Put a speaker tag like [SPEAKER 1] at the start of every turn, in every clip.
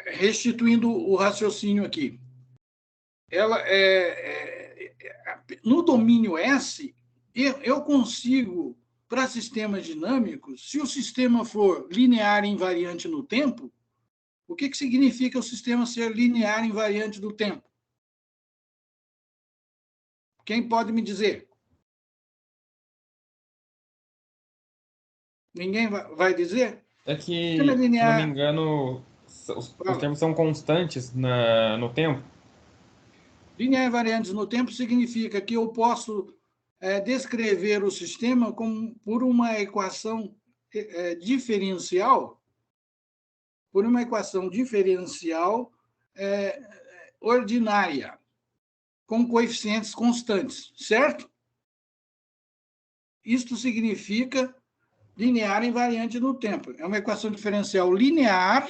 [SPEAKER 1] restituindo o raciocínio aqui. Ela no domínio S, eu consigo, para sistemas dinâmicos, se o sistema for linear invariante no tempo, o que significa o sistema ser linear invariante do tempo? Quem pode me dizer? Ninguém vai dizer?
[SPEAKER 2] É que, se eu não me engano, os termos são constantes no tempo.
[SPEAKER 1] Linear invariantes no tempo significa que eu posso descrever o sistema por uma equação diferencial, ordinária, com coeficientes constantes, certo? Isto significa linear invariante no tempo. É uma equação diferencial linear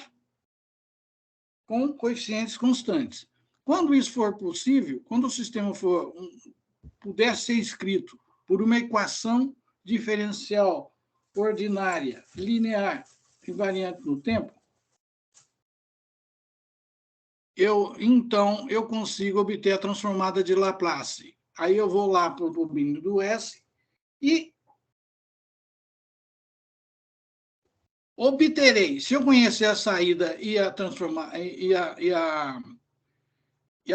[SPEAKER 1] com coeficientes constantes. Quando isso for possível, quando o sistema puder ser escrito por uma equação diferencial ordinária, linear, invariante no tempo, então eu consigo obter a transformada de Laplace. Aí eu vou lá para o domínio do S e obterei, se eu conhecer a saída e a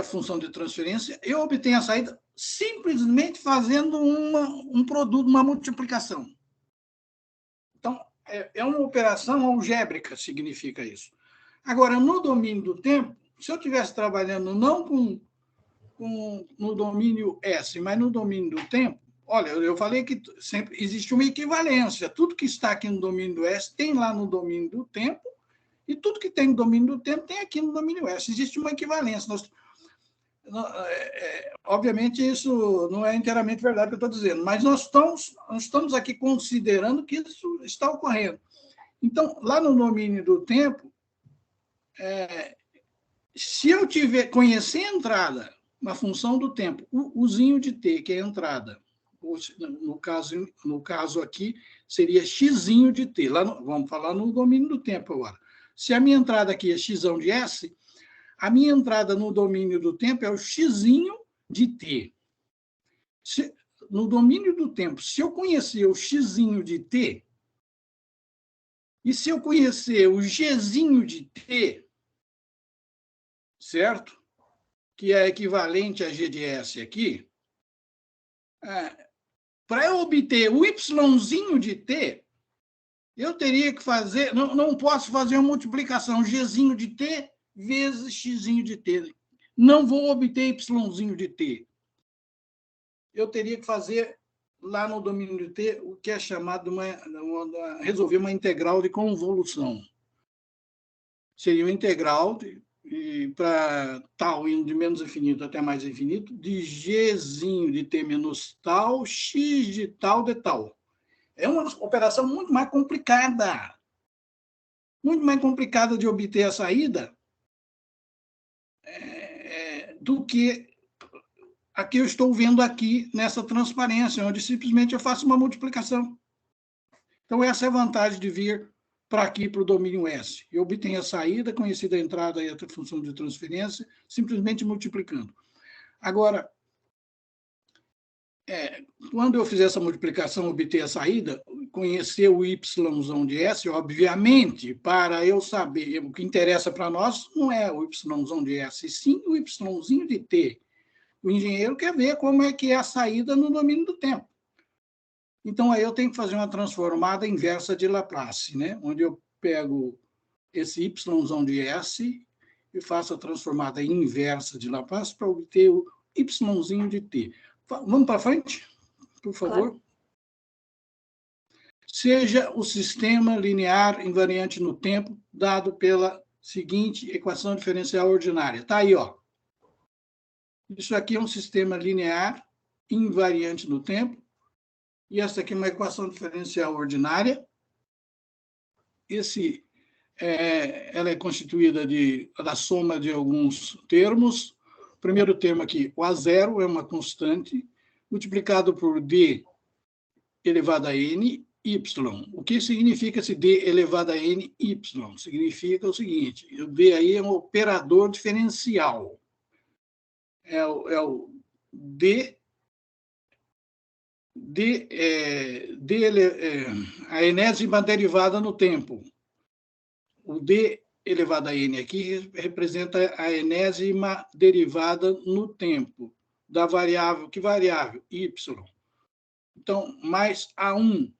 [SPEAKER 1] função de transferência, eu obtenho a saída simplesmente fazendo um produto, uma multiplicação. Então, é uma operação algébrica, significa isso. Agora, no domínio do tempo, se eu estivesse trabalhando não no domínio S, mas no domínio do tempo, olha, eu falei que sempre existe uma equivalência. Tudo que está aqui no domínio do S tem lá no domínio do tempo, e tudo que tem no domínio do tempo tem aqui no domínio S. Existe uma equivalência. Obviamente, isso não é inteiramente verdade que eu estou dizendo, mas nós estamos aqui considerando que isso está ocorrendo. Então, lá no domínio do tempo, se eu conhecer a entrada, uma função do tempo, o zinho de t, que é a entrada, no caso aqui, seria xzinho de t. Vamos falar no domínio do tempo agora. Se a minha entrada aqui é xão de S, a minha entrada no domínio do tempo é o xzinho de t. No domínio do tempo, se eu conhecer o xzinho de t, e se eu conhecer o gzinho de t, certo? Que é equivalente a g de S aqui, para eu obter o yzinho de t, eu teria que fazer, não posso fazer uma multiplicação gzinho de t vezes xzinho de t. Não vou obter yzinho de t. Eu teria que fazer, lá no domínio de t, o que é chamado resolver uma integral de convolução. Seria uma integral para tal indo de menos infinito até mais infinito, de gzinho de t menos tal, x de tal de tal. É uma operação muito mais complicada. Muito mais complicada de obter a saída do que a que eu estou vendo aqui nessa transparência, onde simplesmente eu faço uma multiplicação. Então, essa é a vantagem de vir para aqui, para o domínio S. Eu obtenho a saída, conhecida a entrada e a função de transferência, simplesmente multiplicando. Agora, quando eu fizer essa multiplicação, obter a saída, conhecer o yzão de S, obviamente, para eu saber, o que interessa para nós não é o yzão de S, e sim o yzinho de t. O engenheiro quer ver como é que é a saída no domínio do tempo. Então, aí eu tenho que fazer uma transformada inversa de Laplace, né? Onde eu pego esse yzão de S e faço a transformada inversa de Laplace para obter o yzinho de t. Vamos para frente, por favor. Claro. Seja o sistema linear invariante no tempo dado pela seguinte equação diferencial ordinária. Está aí, ó. Isso aqui é um sistema linear invariante no tempo. E essa aqui é uma equação diferencial ordinária. Ela é constituída da soma de alguns termos. O primeiro termo aqui, o A0, é uma constante, multiplicado por D elevado a N, y. O que significa esse d elevado a n y? Significa o seguinte, o d aí é um operador diferencial. É o d a enésima derivada no tempo. O d elevado a n aqui representa a enésima derivada no tempo da variável, que variável? Y. Então, mais A1,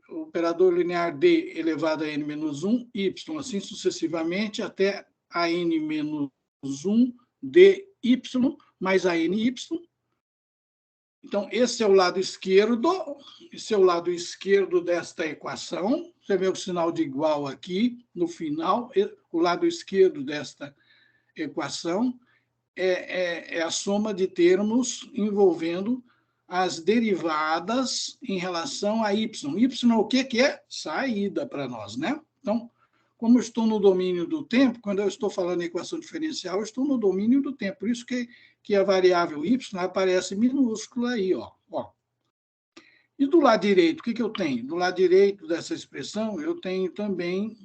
[SPEAKER 1] o operador linear d elevado a n menos 1, y, assim sucessivamente até a n menos 1, dy, mais a ny. Então, esse é o lado esquerdo desta equação. Você vê o sinal de igual aqui no final. O lado esquerdo desta equação é a soma de termos envolvendo as derivadas em relação a y. Y o que é? Saída para nós, né? Então, como eu estou no domínio do tempo, quando eu estou falando em equação diferencial, eu estou no domínio do tempo. Por isso que a variável y aparece minúscula aí, ó. E do lado direito, o que eu tenho? Do lado direito dessa expressão, eu tenho também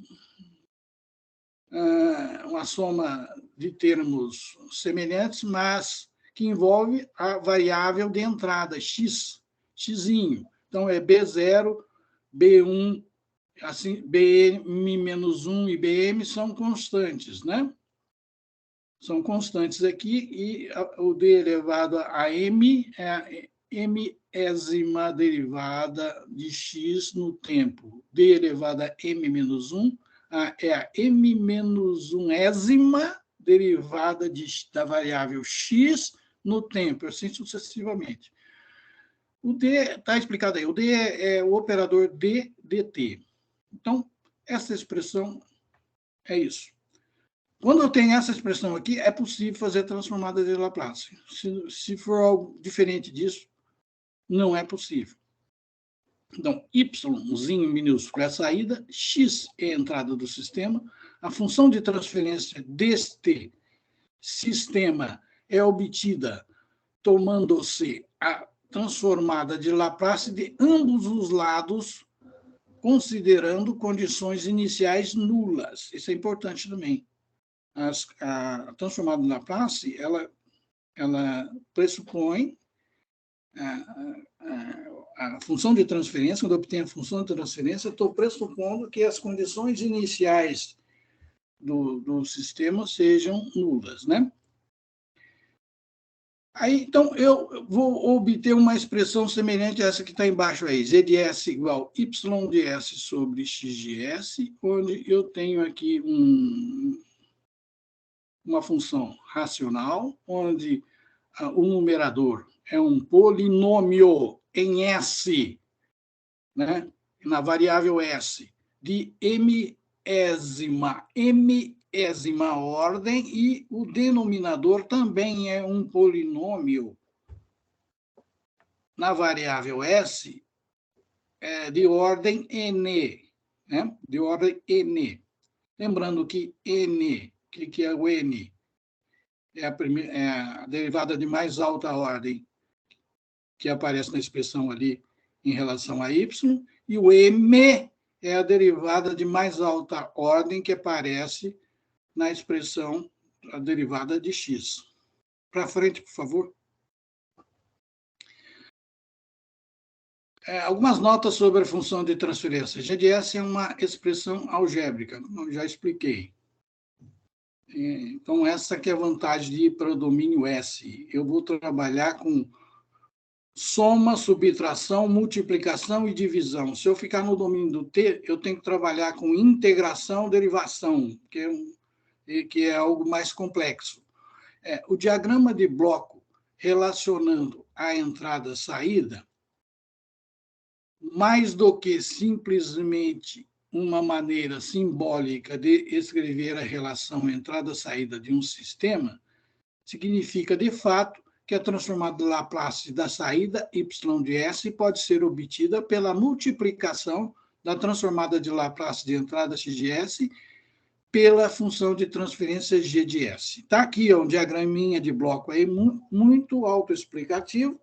[SPEAKER 1] uma soma de termos semelhantes, mas que envolve a variável de entrada, x. Então, é B0, B1, assim, BM-1 e BM são constantes, né? São constantes aqui, e o d elevado a m é a mésima derivada de x no tempo. D elevado a m-1 é a m-1ésima derivada da variável x no tempo, assim sucessivamente. O d está explicado aí. O d é o operador d dt. Então, essa expressão é isso. Quando eu tenho essa expressão aqui, é possível fazer transformada de Laplace. Se for algo diferente disso, não é possível. Então, yzinho minúsculo é a saída, x é a entrada do sistema, a função de transferência deste sistema é obtida tomando-se a transformada de Laplace de ambos os lados, considerando condições iniciais nulas. Isso é importante também. A transformada de Laplace, ela pressupõe a função de transferência. Quando eu obtenho a função de transferência, estou pressupondo que as condições iniciais do sistema sejam nulas, né? Aí, então, eu vou obter uma expressão semelhante a essa que está embaixo aí, z de s igual y de s sobre x de s, onde eu tenho aqui uma função racional, onde o numerador é um polinômio em S, né? Na variável S, de mésima ordem, e o denominador também é um polinômio na variável S de ordem n, né? De ordem n. Lembrando que n, o que é o n? É a derivada de mais alta ordem que aparece na expressão ali em relação a y, e o m é a derivada de mais alta ordem que aparece na expressão, a derivada de x. Para frente, por favor. Algumas notas sobre a função de transferência. G de S é uma expressão algébrica, como eu já expliquei. Então, essa que é a vantagem de ir para o domínio S. Eu vou trabalhar com soma, subtração, multiplicação e divisão. Se eu ficar no domínio do T, eu tenho que trabalhar com integração, derivação, que é algo mais complexo. O diagrama de bloco relacionando a entrada e saída, mais do que simplesmente uma maneira simbólica de escrever a relação entrada-saída de um sistema, significa, de fato, que a transformada de Laplace da saída y de S pode ser obtida pela multiplicação da transformada de Laplace de entrada x de S pela função de transferência g de S. Está aqui um diagraminha de bloco aí muito autoexplicativo.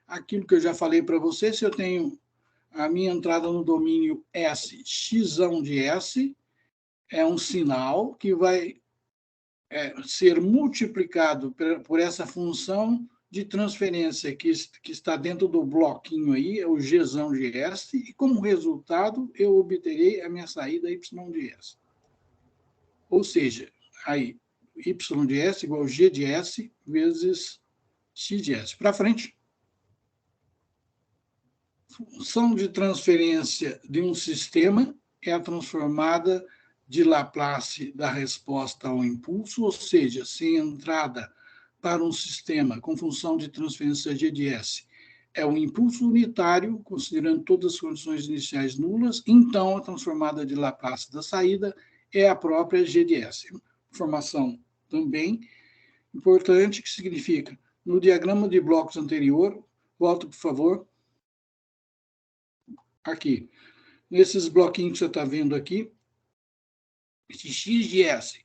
[SPEAKER 1] Aquilo que eu já falei para você, se eu tenho a minha entrada no domínio S, x de S, é um sinal que vai ser multiplicado por essa função de transferência que está dentro do bloquinho aí, é o G de S, e como resultado eu obterei a minha saída Y de S. Ou seja, aí, Y de S igual G de S vezes X de S. Para frente. Função de transferência de um sistema é a transformada de Laplace da resposta ao impulso, ou seja, se a entrada para um sistema com função de transferência G de S é o impulso unitário, considerando todas as condições iniciais nulas, então a transformada de Laplace da saída é a própria G de S. Informação também importante, que significa, no diagrama de blocos anterior, volta, por favor, aqui, nesses bloquinhos que você está vendo aqui, se x de S,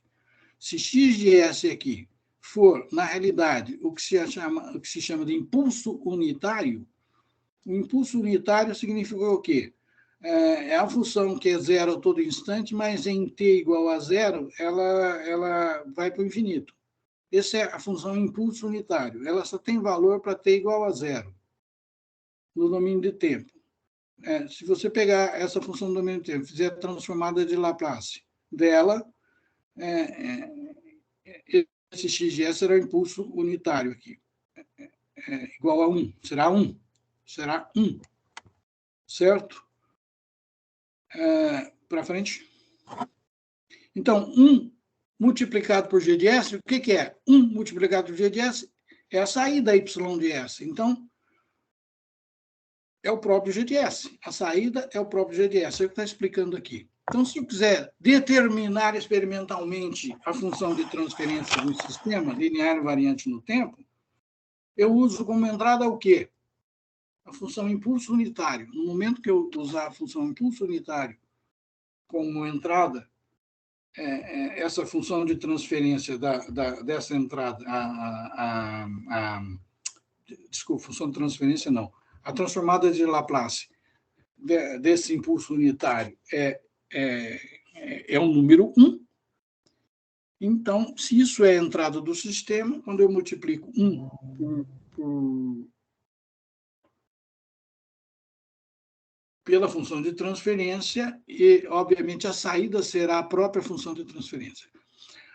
[SPEAKER 1] se x de S aqui for, na realidade, o que se chama de impulso unitário, o impulso unitário significa o quê? É a função que é zero a todo instante, mas em t igual a zero, ela vai para o infinito. Essa é a função impulso unitário. Ela só tem valor para t igual a zero, no domínio de tempo. Se você pegar essa função do domínio de tempo, fizer a transformada de Laplace dela, esse x de S será o impulso unitário aqui. Igual a 1. Será 1. Será 1. Certo? Para frente. Então, 1 multiplicado por G de S, o que é? 1 multiplicado por G de S é a saída Y de S. Então, é o próprio G de S. A saída é o próprio G de S. É o que está explicando aqui. Então, se eu quiser determinar experimentalmente a função de transferência do sistema linear invariante no tempo, eu uso como entrada o quê? A função impulso unitário. No momento que eu usar a função impulso unitário como entrada, essa função de transferência dessa entrada, desculpa, função de transferência não, a transformada de Laplace desse impulso unitário é um número 1. Então, se isso é a entrada do sistema, quando eu multiplico 1 pela função de transferência, e, obviamente, a saída será a própria função de transferência.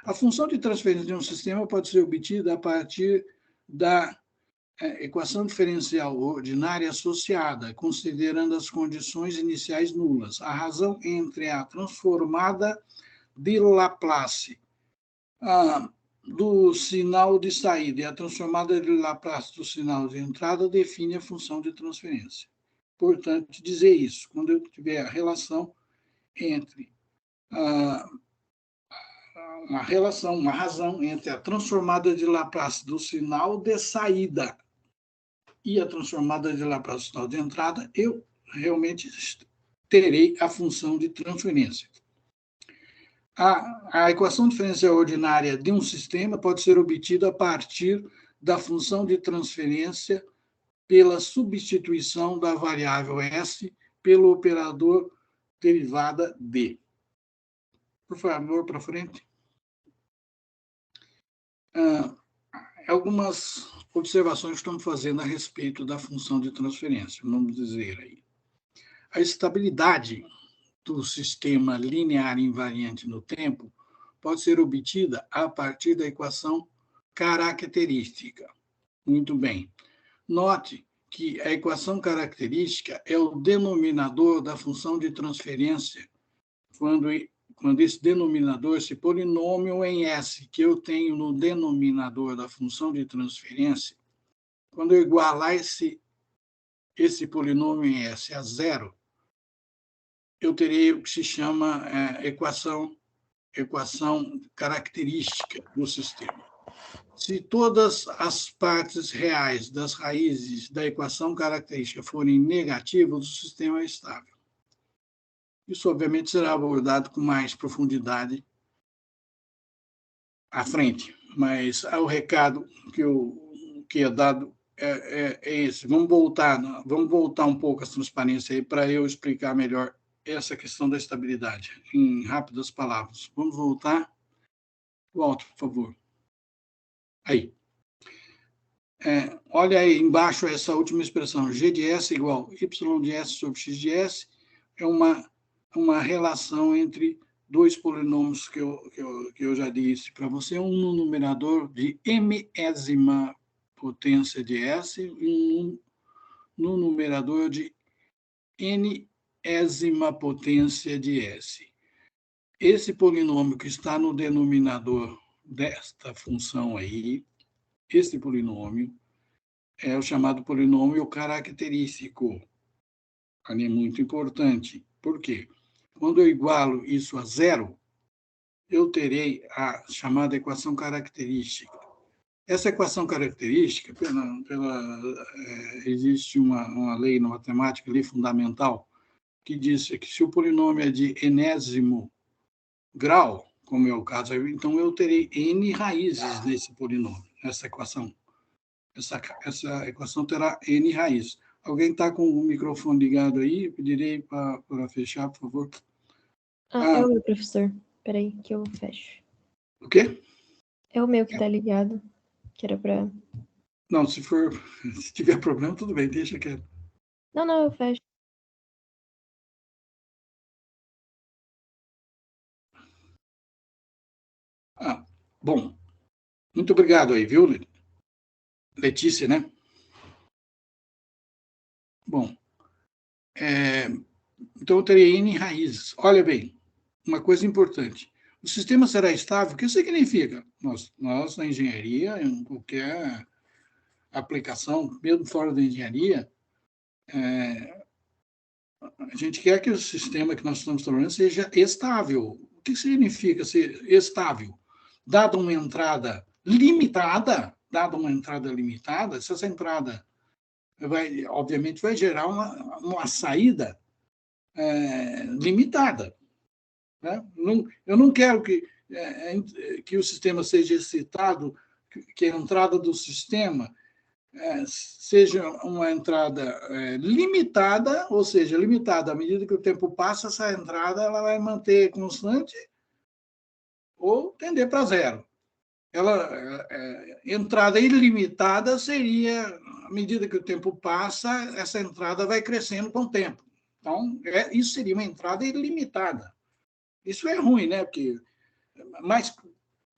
[SPEAKER 1] A função de transferência de um sistema pode ser obtida a partir da equação diferencial ordinária associada, considerando as condições iniciais nulas. A razão entre a transformada de Laplace do sinal de saída e a transformada de Laplace do sinal de entrada define a função de transferência. Importante dizer isso, quando eu tiver a relação entre uma razão entre a transformada de Laplace do sinal de saída e a transformada de Laplace do sinal de entrada, eu realmente terei a função de transferência. A equação diferencial ordinária de um sistema pode ser obtida a partir da função de transferência pela substituição da variável S pelo operador derivada D. Por favor, para frente. Algumas observações que estamos fazendo a respeito da função de transferência, vamos dizer aí. A estabilidade do sistema linear invariante no tempo pode ser obtida a partir da equação característica. Muito bem. Note que a equação característica é o denominador da função de transferência, quando esse denominador, esse polinômio em S, que eu tenho no denominador da função de transferência, quando eu igualar esse polinômio em S a zero, eu terei o que se chama equação característica do sistema. Se todas as partes reais das raízes da equação característica forem negativas, o sistema é estável. Isso, obviamente, será abordado com mais profundidade à frente, mas o recado que é dado é esse. Vamos voltar um pouco à transparência aí para eu explicar melhor essa questão da estabilidade, em rápidas palavras. Vamos voltar. Volta, por favor. Aí. Olha aí embaixo essa última expressão, G de S igual Y de S sobre X de S, é uma relação entre dois polinômios que eu já disse para você, um no numerador de mésima potência de S e um no numerador de nésima potência de S. Esse polinômio que está no denominador desta função aí, esse polinômio é o chamado polinômio característico. É muito importante. Por quê? Quando eu igualo isso a zero, eu terei a chamada equação característica. Essa equação característica, existe uma lei na matemática, lei fundamental, que diz que se o polinômio é de enésimo grau, como é o caso, então eu terei n raízes nesse polinômio, nessa equação. Essa equação terá n raízes. Alguém está com o microfone ligado aí? Pedirei para fechar, por favor.
[SPEAKER 3] É o meu, professor. Espera aí que eu fecho.
[SPEAKER 1] O quê?
[SPEAKER 3] É o meu que está ligado, que era para...
[SPEAKER 1] Não, se tiver problema, tudo bem, deixa quieto.
[SPEAKER 3] Não, eu fecho.
[SPEAKER 1] Bom, muito obrigado aí, viu, Letícia, né? Bom, então eu terei n raízes. Olha bem, uma coisa importante. O sistema será estável, o que significa? Nós na engenharia, em qualquer aplicação, mesmo fora da engenharia, a gente quer que o sistema que nós estamos trabalhando seja estável. O que significa ser estável? Dada uma entrada limitada, se essa entrada obviamente vai gerar uma saída limitada. Né? Eu não quero que o sistema seja excitado, que a entrada do sistema seja uma entrada limitada, ou seja, limitada à medida que o tempo passa, essa entrada ela vai manter constante ou tender para zero. Entrada ilimitada seria, à medida que o tempo passa, essa entrada vai crescendo com o tempo. Então, isso seria uma entrada ilimitada. Isso é ruim, né? Mas,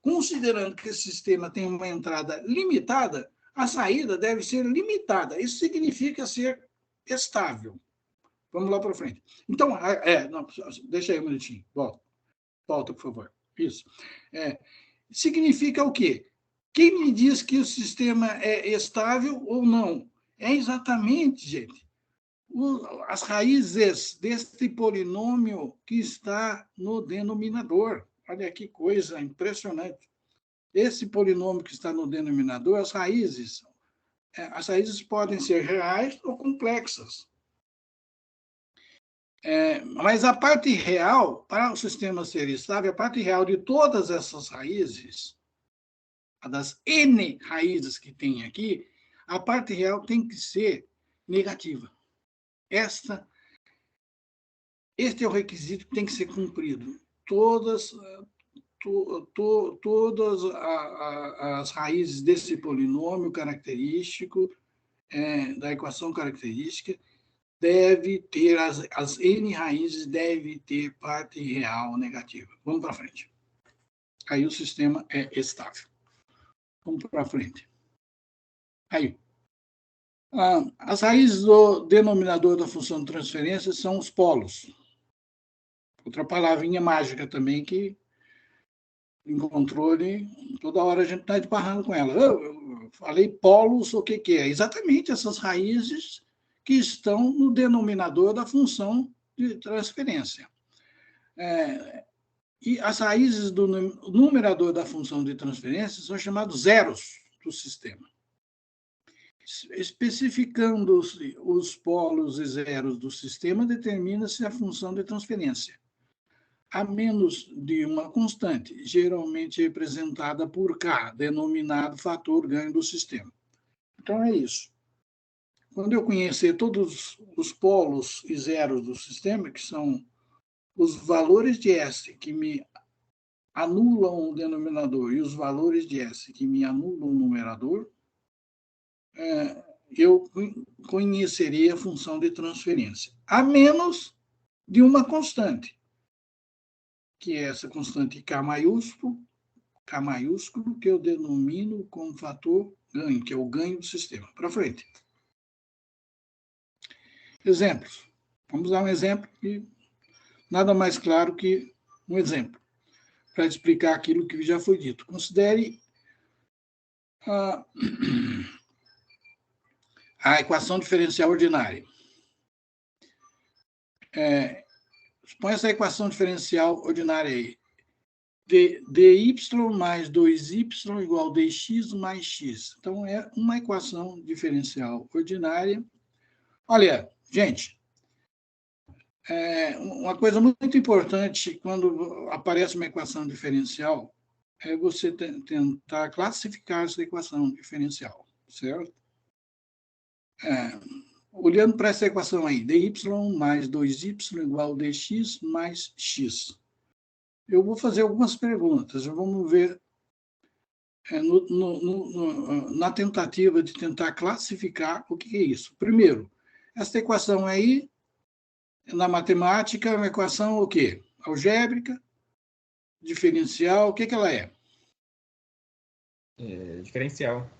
[SPEAKER 1] considerando que esse sistema tem uma entrada limitada, a saída deve ser limitada. Isso significa ser estável. Vamos lá para frente. Então, não, deixa aí um minutinho. Volta, por favor. Isso. Significa o quê? Quem me diz que o sistema é estável ou não? É exatamente, gente, as raízes deste polinômio que está no denominador. Olha que coisa impressionante. Esse polinômio que está no denominador, as raízes podem ser reais ou complexas. Mas a parte real, para o sistema ser estável, a parte real de todas essas raízes, das N raízes que tem aqui, a parte real tem que ser negativa. Este é o requisito que tem que ser cumprido. Todas as raízes desse polinômio característico, da equação característica, deve ter, as N raízes devem ter parte real negativa. Vamos para frente. Aí o sistema é estável. Vamos para frente. Aí. As raízes do denominador da função de transferência são os polos. Outra palavrinha mágica também que em controle, toda hora a gente está esbarrando com ela. Eu falei polos, o que é? Exatamente essas raízes que estão no denominador da função de transferência. E as raízes do numerador da função de transferência são chamados zeros do sistema. Especificando os polos e zeros do sistema, determina-se a função de transferência, a menos de uma constante, geralmente representada por K, denominado fator ganho do sistema. Então, é isso. quando eu conhecer todos os polos e zeros do sistema, que são os valores de S que me anulam o denominador e os valores de S que me anulam o numerador, eu conheceria a função de transferência, a menos de uma constante, que é essa constante K maiúsculo, que eu denomino como fator ganho, que é o ganho do sistema. Para frente. Exemplos. Vamos dar um exemplo que nada mais claro que um exemplo, para explicar aquilo que já foi dito. Considere a equação diferencial ordinária. Põe essa equação diferencial ordinária aí. dy mais 2y igual dx mais x. Então, é uma equação diferencial ordinária. Olha, gente, uma coisa muito importante quando aparece uma equação diferencial é você tentar classificar essa equação diferencial, certo? Olhando para essa equação aí, dy mais 2y igual dx mais x. Eu vou fazer algumas perguntas, vamos ver na tentativa de tentar classificar o que é isso. Primeiro, essa equação aí, na matemática, é uma equação o quê? Algébrica, diferencial, o que ela é?
[SPEAKER 2] Diferencial.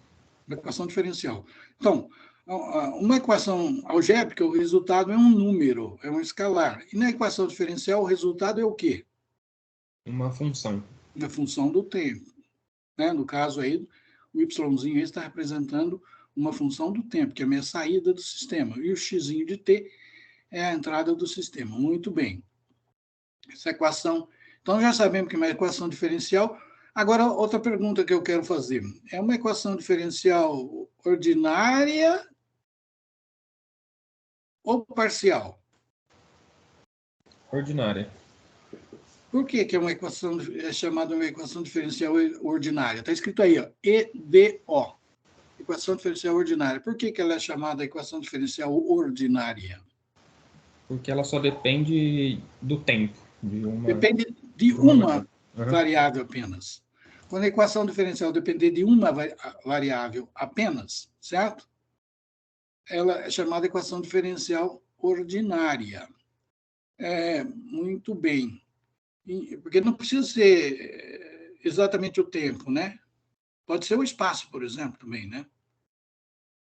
[SPEAKER 1] Uma equação diferencial. Então, uma equação algébrica, o resultado é um número, é um escalar. E na equação diferencial, o resultado é o quê?
[SPEAKER 2] Uma função.
[SPEAKER 1] Uma função do tempo. Né? No caso aí, o yzinho aí está representando uma função do tempo, que é a minha saída do sistema. E o xzinho de t é a entrada do sistema. Muito bem. Essa equação... Então, já sabemos que é uma equação diferencial. Agora, outra pergunta que eu quero fazer. É uma equação diferencial ordinária ou parcial?
[SPEAKER 2] Ordinária.
[SPEAKER 1] Por que é uma equação chamada uma equação diferencial ordinária? Está escrito aí, ó, EDO, equação diferencial ordinária. Por que ela é chamada equação diferencial ordinária?
[SPEAKER 2] Porque ela só depende do tempo.
[SPEAKER 1] Depende de uma variável apenas. Quando a equação diferencial depender de uma variável apenas, certo? Ela é chamada equação diferencial ordinária. Muito bem. Porque não precisa ser exatamente o tempo, né? Pode ser o espaço, por exemplo, também, né?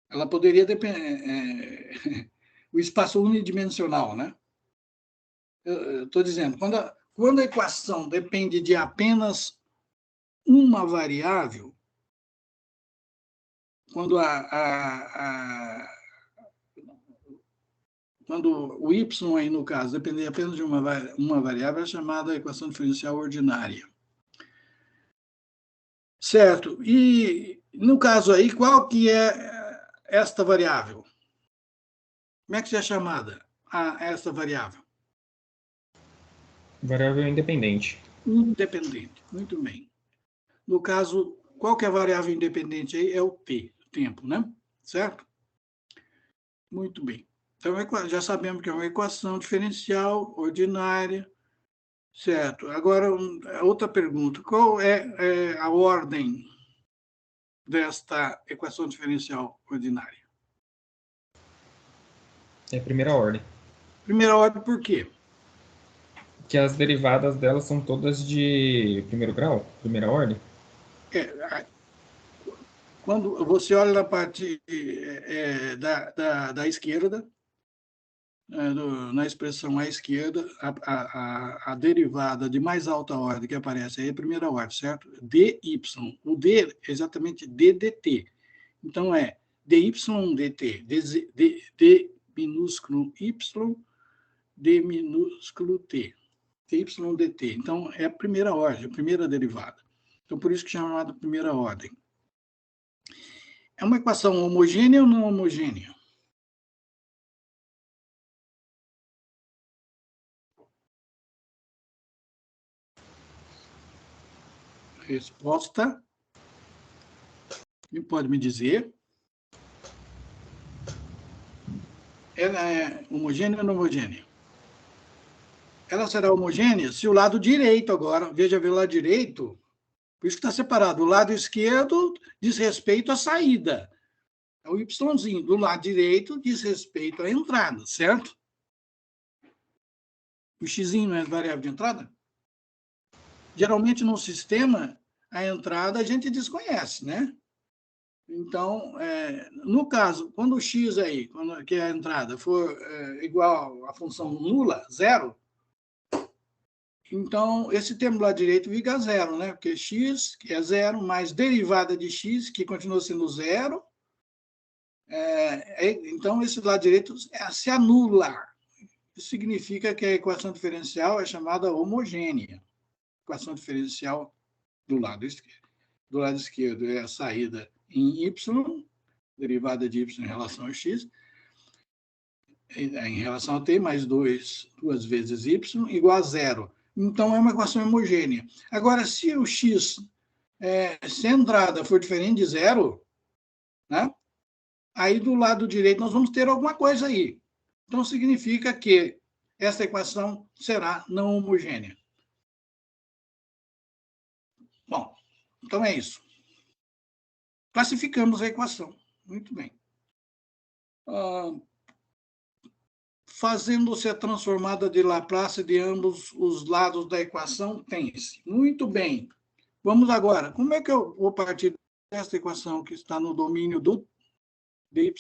[SPEAKER 1] Ela poderia depender... o espaço unidimensional, né? Eu estou dizendo, quando a equação depende de apenas uma variável, quando quando o y aí, no caso, depender apenas de uma variável, é chamada equação diferencial ordinária. Certo. E, no caso aí, qual que é esta variável? Como é que é chamada esta variável?
[SPEAKER 2] Variável independente.
[SPEAKER 1] Independente. Muito bem. No caso, qual que é a variável independente aí? É o t, o tempo, né? Certo? Muito bem. Então, já sabemos que é uma equação diferencial ordinária, certo? Agora, outra pergunta. Qual é a ordem desta equação diferencial ordinária?
[SPEAKER 2] É a primeira ordem.
[SPEAKER 1] Primeira ordem por quê?
[SPEAKER 2] Que as derivadas delas são todas de primeiro grau, primeira ordem.
[SPEAKER 1] Quando você olha na parte da esquerda, na expressão à esquerda, a derivada de mais alta ordem que aparece aí é a primeira ordem, certo? dy. O d é exatamente d dt. Então, é dy dt, d minúsculo y, d minúsculo t. dy dt. Então, é a primeira ordem, a primeira derivada. Então, por isso que é chamada primeira ordem. É uma equação homogênea ou não homogênea? Resposta. Quem pode me dizer? ela é homogênea ou não homogênea? Ela será homogênea se o lado direito agora, veja bem o lado direito, por isso que está separado. O lado esquerdo diz respeito à saída. É o Yzinho. Do lado direito diz respeito à entrada, certo? O Xzinho não é variável de entrada? Geralmente, no sistema, a entrada a gente desconhece, né? Então, no caso, quando o x aí, que é a entrada, for igual à função nula, zero, então, esse termo lá direito fica zero, né? Porque x, que é zero, mais derivada de x, que continua sendo zero. Então, esse lado direito se anula. Isso significa que a equação diferencial é chamada homogênea. Equação diferencial do lado esquerdo. Do lado esquerdo é a saída em y, derivada de y em relação a x, em relação a t, mais duas vezes y, igual a zero. Então, é uma equação homogênea. Agora, se o x, se a entrada for diferente de zero, né? Aí, do lado direito, nós vamos ter alguma coisa aí. Então, significa que essa equação será não homogênea. Bom, então é isso. Classificamos a equação. Muito bem. Fazendo-se a transformada de Laplace de ambos os lados da equação, tem-se. Muito bem. Vamos agora. Como é que eu vou partir desta equação que está no domínio do dy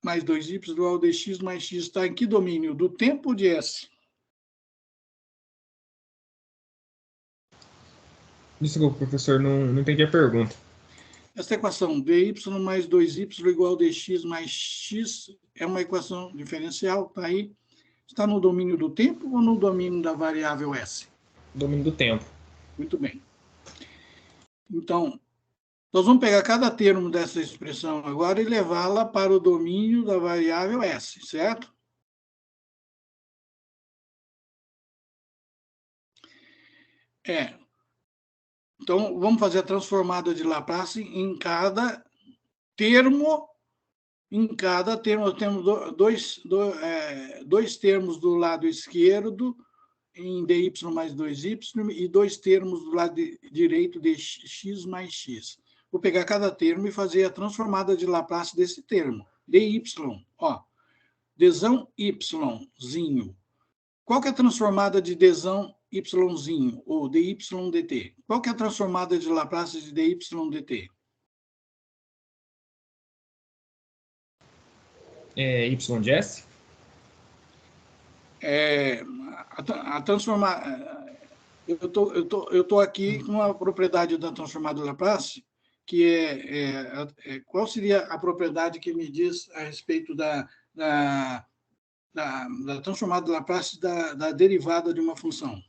[SPEAKER 1] mais 2y igual a dx mais x? Está em que domínio? Do tempo de S?
[SPEAKER 2] Desculpa, professor, não entendi a pergunta.
[SPEAKER 1] Esta equação, dy mais 2y igual a dx mais x, é uma equação diferencial, está aí. Está no domínio do tempo ou no domínio da variável S?
[SPEAKER 2] Domínio do tempo.
[SPEAKER 1] Muito bem. Então, nós vamos pegar cada termo dessa expressão agora e levá-la para o domínio da variável S, certo? Então, vamos fazer a transformada de Laplace em cada termo. Em cada termo, nós temos dois termos do lado esquerdo, em dy mais 2y, e dois termos do lado direito, dx mais x. Vou pegar cada termo e fazer a transformada de Laplace desse termo. dy, ó, dzão yzinho. Qual que é a transformada de dzão yzinho, ou dy dt? Qual que é a transformada de Laplace de dy dt?
[SPEAKER 2] Y de S?
[SPEAKER 1] A transformar. Eu tô aqui com a propriedade da transformada de Laplace, que qual seria a propriedade que me diz a respeito da transformada de Laplace da derivada de uma função?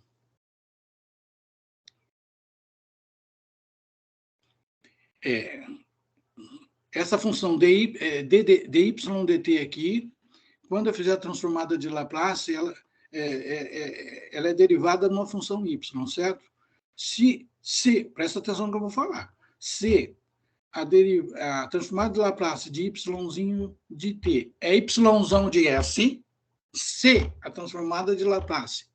[SPEAKER 1] Essa função dy dt aqui, quando eu fizer a transformada de Laplace, ela é derivada de uma função y, certo? Se presta atenção no que eu vou falar, se a transformada de Laplace de yzinho de t é yzão de S, se a transformada de Laplace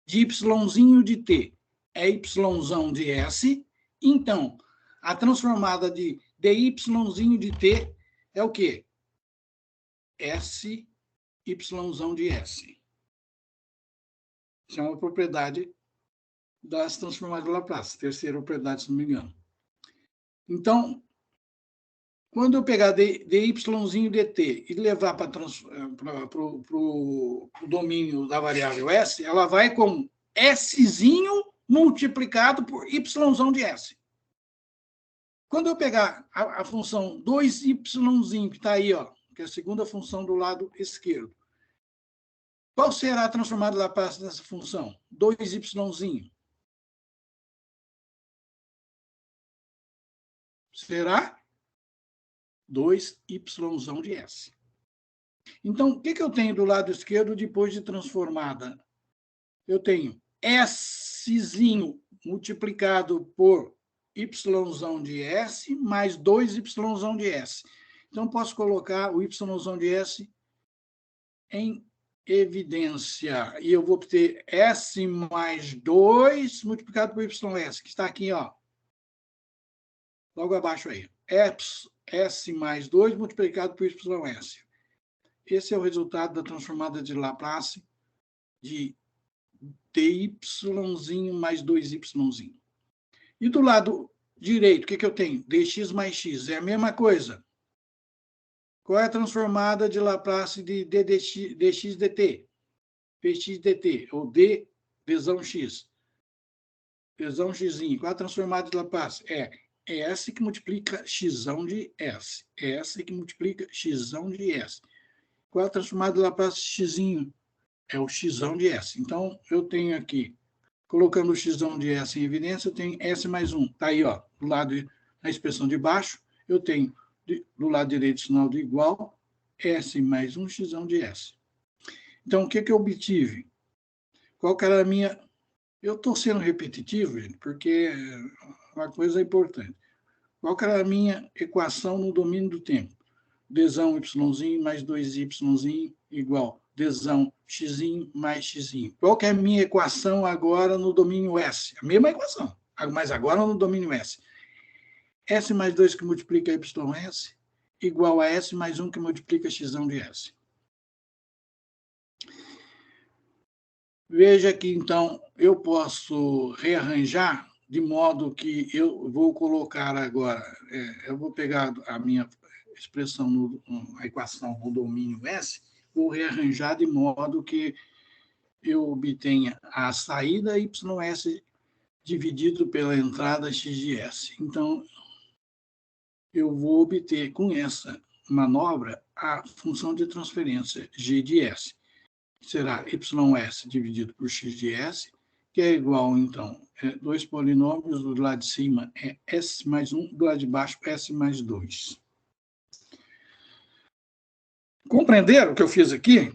[SPEAKER 1] de yzinho de t é yzão de S, então a transformada de dyzinho de t é o quê? S yzão de S. Isso é uma propriedade das transformadas de Laplace, terceira propriedade, se não me engano. Então, quando eu pegar dyzinho dt e levar para o domínio da variável S, ela vai com Szinho multiplicado por yzão de S. Quando eu pegar a função 2yzinho, que está aí, ó, que é a segunda função do lado esquerdo, qual será a transformada de Laplace dessa função? 2yzinho. Será 2yzão de S. Então, o que eu tenho do lado esquerdo depois de transformada? Eu tenho Szinho multiplicado por yzão de S mais 2yzão de S. Então, posso colocar o yzão de S em evidência. E eu vou obter S mais 2 multiplicado por YS, que está aqui, ó. Logo abaixo aí. S mais 2 multiplicado por YS. Esse é o resultado da transformada de Laplace de dy mais 2y. E do lado direito, o que eu tenho? Dx mais x. É a mesma coisa. Qual é a transformada de Laplace de dx dt? Px dt, ou d vezão x. Vezão x. Qual é a transformada de Laplace? É S que multiplica x de S. S que multiplica x de S. Qual é a transformada de Laplace de x? É o x de S. Então, eu tenho aqui, colocando o x de S em evidência, eu tenho S mais 1. Está aí, ó, do lado, na expressão de baixo, eu tenho, do lado direito, sinal de igual, S mais 1, x de S. Então, o que eu obtive? Qual que era a minha... Eu estou sendo repetitivo, gente, porque uma coisa é importante. Qual que era a minha equação no domínio do tempo? Dzão y mais 2y igual dzão x mais x. Qual que é a minha equação agora no domínio S? A mesma equação, mas agora no domínio S. S mais 2 que multiplica ys igual a S mais 1 que multiplica x de S. Veja que, então, eu posso rearranjar de modo que eu vou colocar agora, eu vou pegar a minha expressão, a equação no domínio S, vou rearranjar de modo que eu obtenha a saída ys dividido pela entrada x de S. Então, eu vou obter com essa manobra a função de transferência g de S. Será ys dividido por x de S, que é igual, então, dois polinômios, do lado de cima é S mais 1, do lado de baixo S mais 2. Compreenderam o que eu fiz aqui?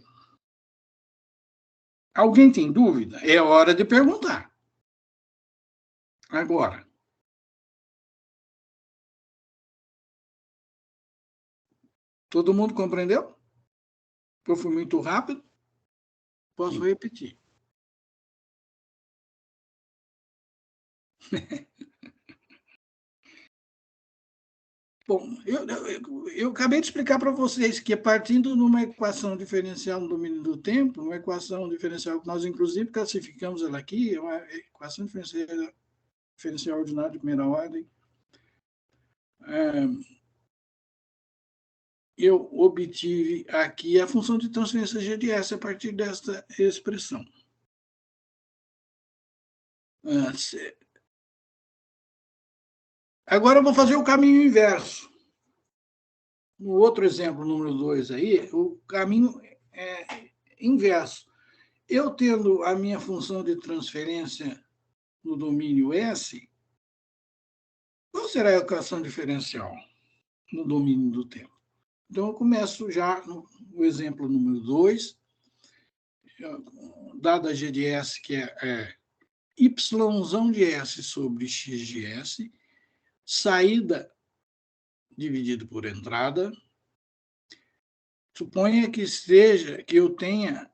[SPEAKER 1] Alguém tem dúvida? É hora de perguntar. Agora. Todo mundo compreendeu? Eu fui muito rápido? Posso repetir. Bom, eu acabei de explicar para vocês que, partindo de uma equação diferencial no domínio do tempo, uma equação diferencial que nós, inclusive, classificamos ela aqui, é uma equação diferencial ordinária de primeira ordem, eu obtive aqui a função de transferência g de S a partir desta expressão. Agora eu vou fazer o caminho inverso. No outro exemplo, número 2 aí, o caminho é inverso. Eu tendo a minha função de transferência no domínio S, qual será a equação diferencial no domínio do tempo? Então, eu começo já no exemplo número 2, dada a g de S, que é y de S sobre x de S, saída dividido por entrada. Suponha que eu tenha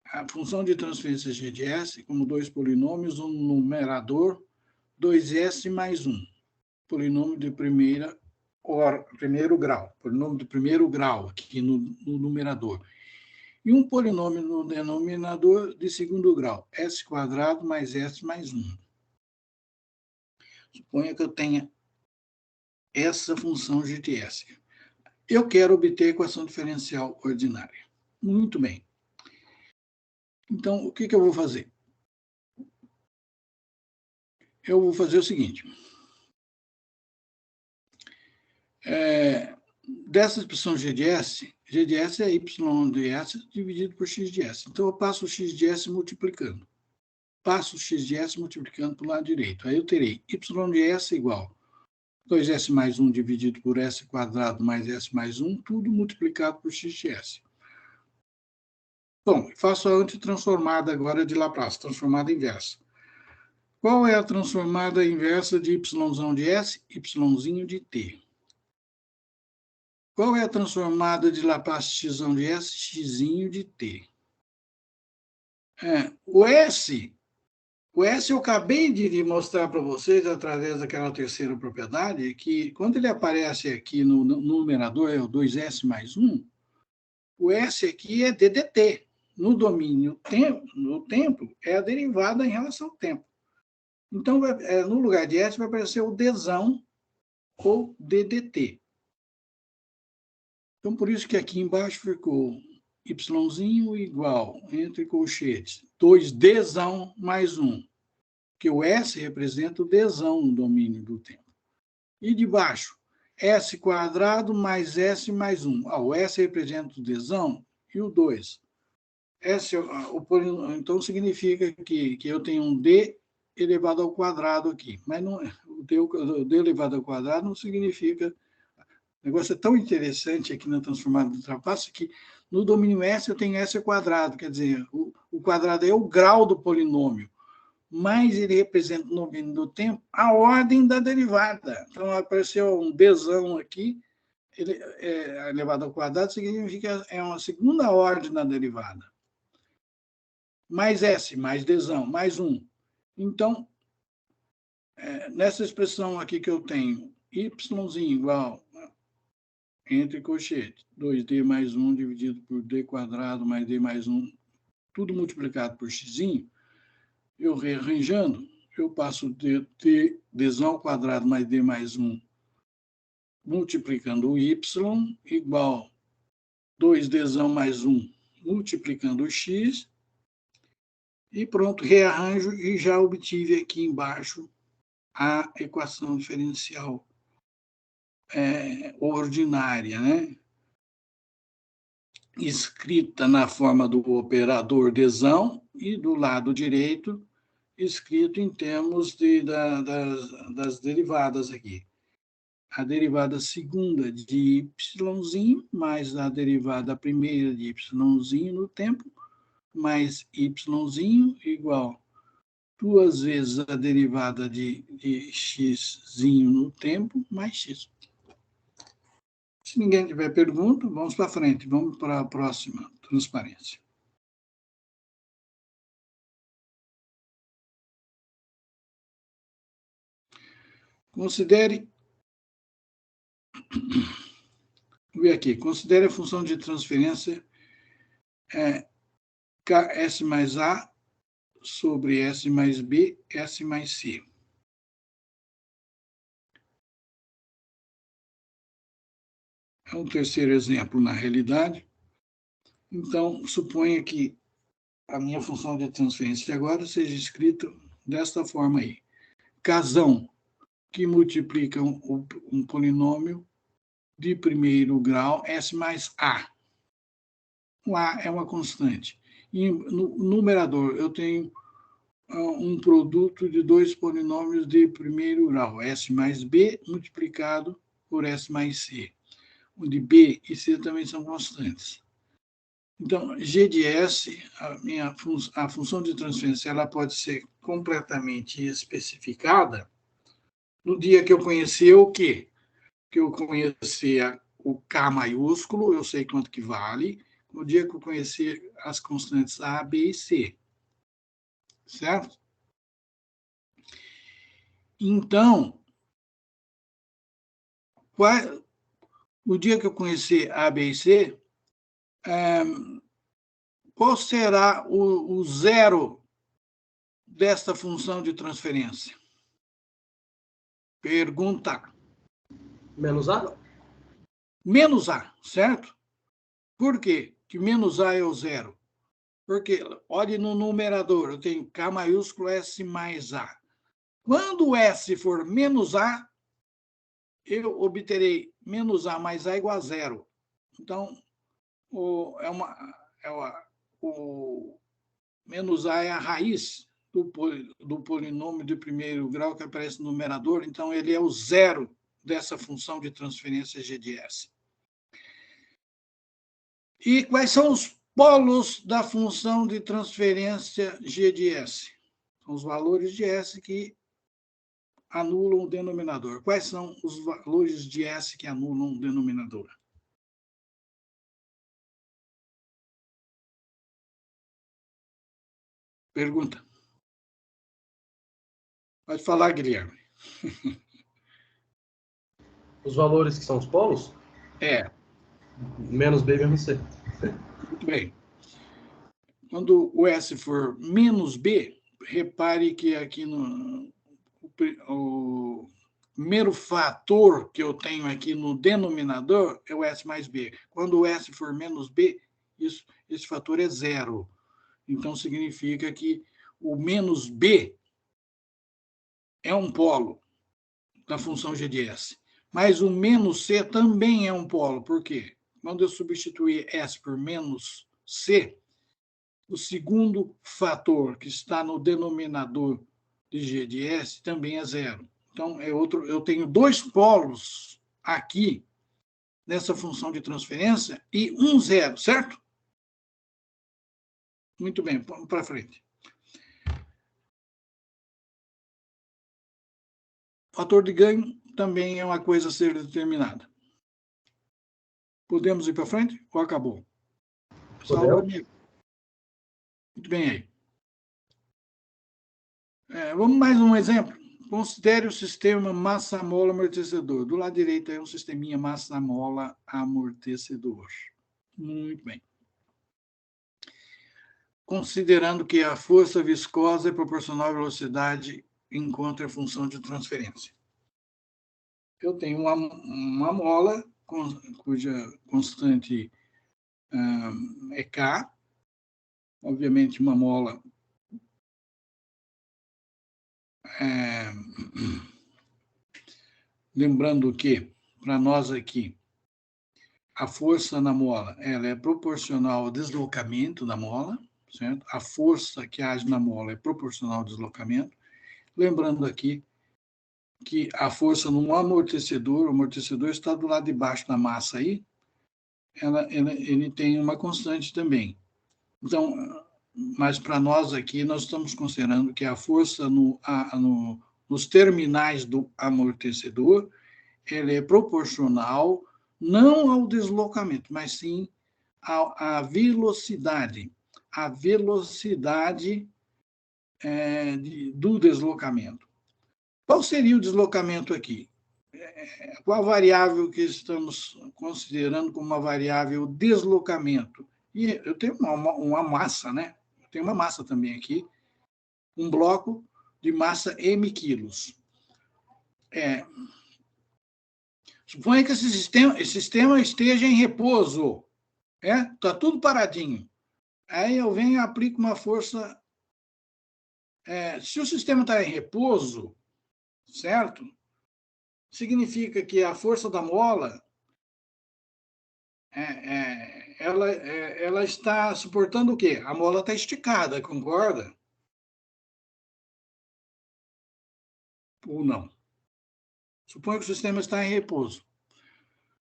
[SPEAKER 1] a função de transferência g de S como dois polinômios, um numerador, 2S mais 1, polinômio de primeiro grau, polinômio de primeiro grau aqui no numerador. E um polinômio no denominador de segundo grau, S² mais S mais 1. Suponha que eu tenha essa função g de S. Eu quero obter a equação diferencial ordinária. Muito bem. Então, o que eu vou fazer? Eu vou fazer o seguinte. Dessa expressão g de S é y de S dividido por x de S. Então, eu passo o x de S multiplicando. Passo o x de S multiplicando para o lado direito. Aí eu terei y de S igual 2S mais 1 dividido por S² mais S mais 1, tudo multiplicado por x de S. Bom, faço a antitransformada agora de Laplace, transformada inversa. Qual é a transformada inversa de y de S? Y de t. Qual é a transformada de Laplace xão de S, xzinho de T? O S eu acabei de mostrar para vocês, através daquela terceira propriedade, que quando ele aparece aqui no numerador, é o 2S mais 1, o S aqui é DDT. No domínio no tempo, é a derivada em relação ao tempo. Então, no lugar de S, vai aparecer o Dzão ou DDT. Então, por isso que aqui embaixo ficou Yzinho igual, entre colchetes, 2Dzão mais 1, que o S representa o Dzão no domínio do tempo. E de baixo, S quadrado mais S mais 1. O S representa o Dzão e o 2. Então, significa que eu tenho um D elevado ao quadrado aqui. Mas não, o D elevado ao quadrado não significa... O negócio é tão interessante aqui na transformada do trapaço que no domínio S eu tenho S ao quadrado, quer dizer, o quadrado é o grau do polinômio, mas ele representa no domínio do tempo a ordem da derivada. Então, apareceu um Dzão aqui, ele é elevado ao quadrado, significa que é uma segunda ordem na derivada. Mais S, mais Dzão, mais 1. Então, nessa expressão aqui que eu tenho, Yzinho igual, entre colchetes, 2D mais 1 dividido por D quadrado mais D mais 1, tudo multiplicado por xzinho, eu rearranjando, eu passo Dzão ao quadrado mais D mais 1, multiplicando o Y, igual 2Dzão mais 1, multiplicando o X, e pronto, rearranjo e já obtive aqui embaixo a equação diferencial ordinária, né? Escrita na forma do operador Dzão e do lado direito escrito em termos das derivadas aqui. A derivada segunda de Yzinho mais a derivada primeira de Yzinho no tempo mais Yzinho igual 2 vezes a derivada de xzinho no tempo mais x. Se ninguém tiver pergunta, vamos para frente. Vamos para a próxima transparência. Considere... Vou ver aqui. Considere a função de transferência Ks mais A sobre S mais B, S mais C. É um terceiro exemplo, na realidade. Então, suponha que a minha função de transferência agora seja escrita desta forma aí. Kzão, que multiplica um polinômio de primeiro grau, S mais A. O A é uma constante. E no numerador, eu tenho um produto de dois polinômios de primeiro grau, S mais B multiplicado por S mais C, onde B e C também são constantes. Então, G de S, a função de transferência, ela pode ser completamente especificada no dia que eu conhecer o quê? Que eu conhecer o K maiúsculo, eu sei quanto que vale, no dia que eu conhecer as constantes A, B e C. Certo? Então, no dia que eu conhecer A, B e C, qual será o zero desta função de transferência? Pergunta.
[SPEAKER 4] Menos A?
[SPEAKER 1] Menos A, certo? Por quê que menos A é o zero? Porque, olhe no numerador, eu tenho K maiúsculo S mais A. Quando o S for menos A, eu obterei menos A mais A igual a zero. Então, o menos A é a raiz do polinômio de primeiro grau que aparece no numerador, então ele é o zero dessa função de transferência G de S. E quais são os polos da função de transferência G de S? São os valores de S que anulam o denominador. Quais são os valores de S que anulam o denominador? Pergunta. Pode falar, Guilherme.
[SPEAKER 4] Os valores que são os polos? Menos B, menos C.
[SPEAKER 1] Muito bem. Quando o S for menos B, repare que aqui o primeiro fator que eu tenho aqui no denominador é o S mais B. Quando o S for menos B, esse fator é zero. Então, significa que o menos B é um polo da função g de S. Mas o menos C também é um polo. Por quê? Quando eu substituir S por menos C, o segundo fator que está no denominador de g de S também é zero. Então, eu tenho dois polos aqui nessa função de transferência e um zero, certo? Muito bem, vamos para frente. Fator de ganho também é uma coisa a ser determinada. Podemos ir para frente ou acabou?
[SPEAKER 4] Podemos.
[SPEAKER 1] Muito bem aí. Vamos mais um exemplo. Considere o sistema massa-mola amortecedor. Do lado direito é um sisteminha massa-mola amortecedor. Muito bem. Considerando que a força viscosa é proporcional à velocidade encontre a função de transferência. Eu tenho uma mola cuja constante é K. Obviamente, uma mola lembrando que, para nós aqui, a força na mola ela é proporcional ao deslocamento da mola, certo? A força que age na mola é proporcional ao deslocamento. Lembrando aqui que a força no amortecedor, o amortecedor está do lado de baixo da massa aí, ele tem uma constante também. Então, mas para nós aqui, nós estamos considerando que a força nos terminais do amortecedor, ela é proporcional não ao deslocamento, mas sim à velocidade. A velocidade do deslocamento. Qual seria o deslocamento aqui? Qual a variável que estamos considerando como uma variável deslocamento? E eu tenho uma massa, né? Eu tenho uma massa também aqui, um bloco de massa m quilos. Suponha que esse sistema esteja em repouso, está tudo paradinho. Aí eu venho e aplico uma força. Se o sistema está em repouso, certo? Significa que a força da mola ela está suportando o quê? A mola está esticada, concorda? Ou não? Suponha que o sistema está em repouso.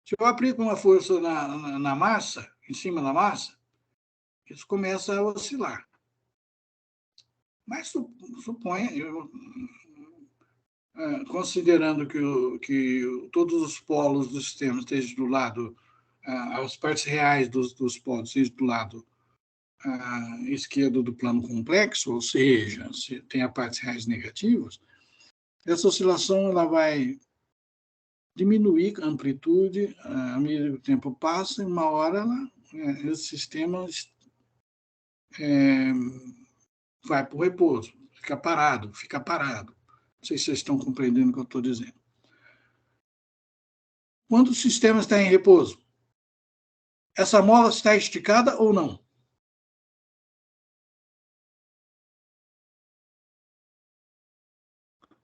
[SPEAKER 1] Se eu aplico uma força na massa, em cima da massa, isso começa a oscilar. Mas suponha, considerando que todos os polos do sistema estejam do lado, as partes reais dos polos estejam do lado esquerdo do plano complexo, ou seja, se tem as partes reais negativas, essa oscilação ela vai diminuir a amplitude à medida que o tempo passa, e uma hora esse sistema vai para o repouso, fica parado. Não sei se vocês estão compreendendo o que eu estou dizendo. Quando o sistema está em repouso, essa mola está esticada ou não?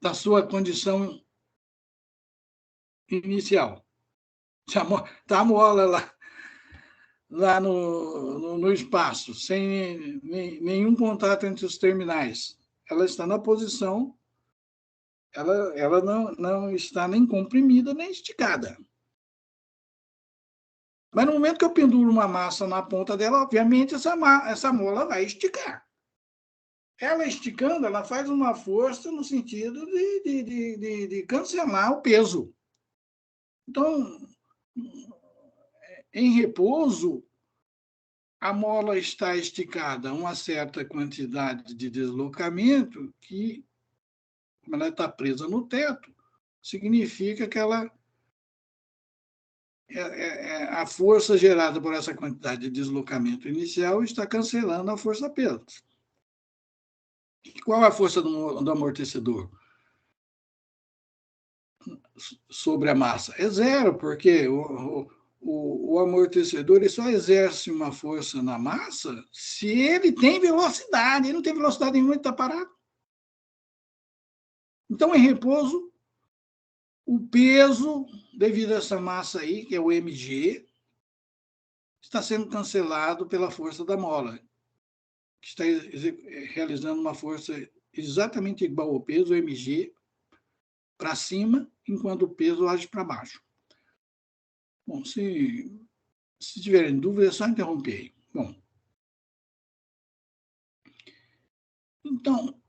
[SPEAKER 1] Da sua condição inicial. Está a mola lá no espaço, sem nenhum contato entre os terminais. Ela está na posição, ela não está nem comprimida, nem esticada. Mas no momento que eu penduro uma massa na ponta dela, obviamente essa mola vai esticar. Ela esticando, ela faz uma força no sentido de cancelar o peso. Então, em repouso, a mola está esticada a uma certa quantidade de deslocamento que, como ela está presa no teto, significa que a força gerada por essa quantidade de deslocamento inicial está cancelando a força peso. Qual é a força do amortecedor sobre a massa? É zero, porque o amortecedor ele só exerce uma força na massa se ele tem velocidade. Ele não tem velocidade nenhuma, ele está parado. Então, em repouso, o peso, devido a essa massa aí, que é o mg, está sendo cancelado pela força da mola, que está realizando uma força exatamente igual ao peso, o mg, para cima, enquanto o peso age para baixo. Bom, se tiverem dúvida, é só interromper aí. Bom, então,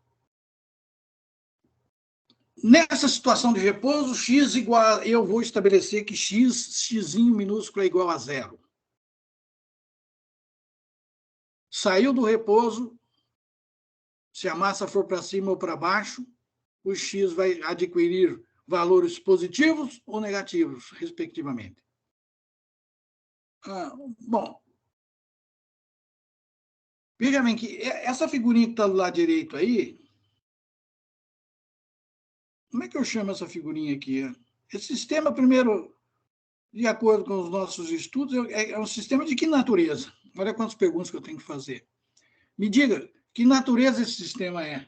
[SPEAKER 1] nessa situação de repouso, x igual, eu vou estabelecer que xzinho minúsculo é igual a zero. Saiu do repouso, se a massa for para cima ou para baixo, o x vai adquirir valores positivos ou negativos, respectivamente. Bom, veja bem que essa figurinha que está do lado direito aí, como é que eu chamo essa figurinha aqui? Esse sistema, primeiro, de acordo com os nossos estudos, é um sistema de que natureza? Olha quantas perguntas que eu tenho que fazer. Me diga, que natureza esse sistema é?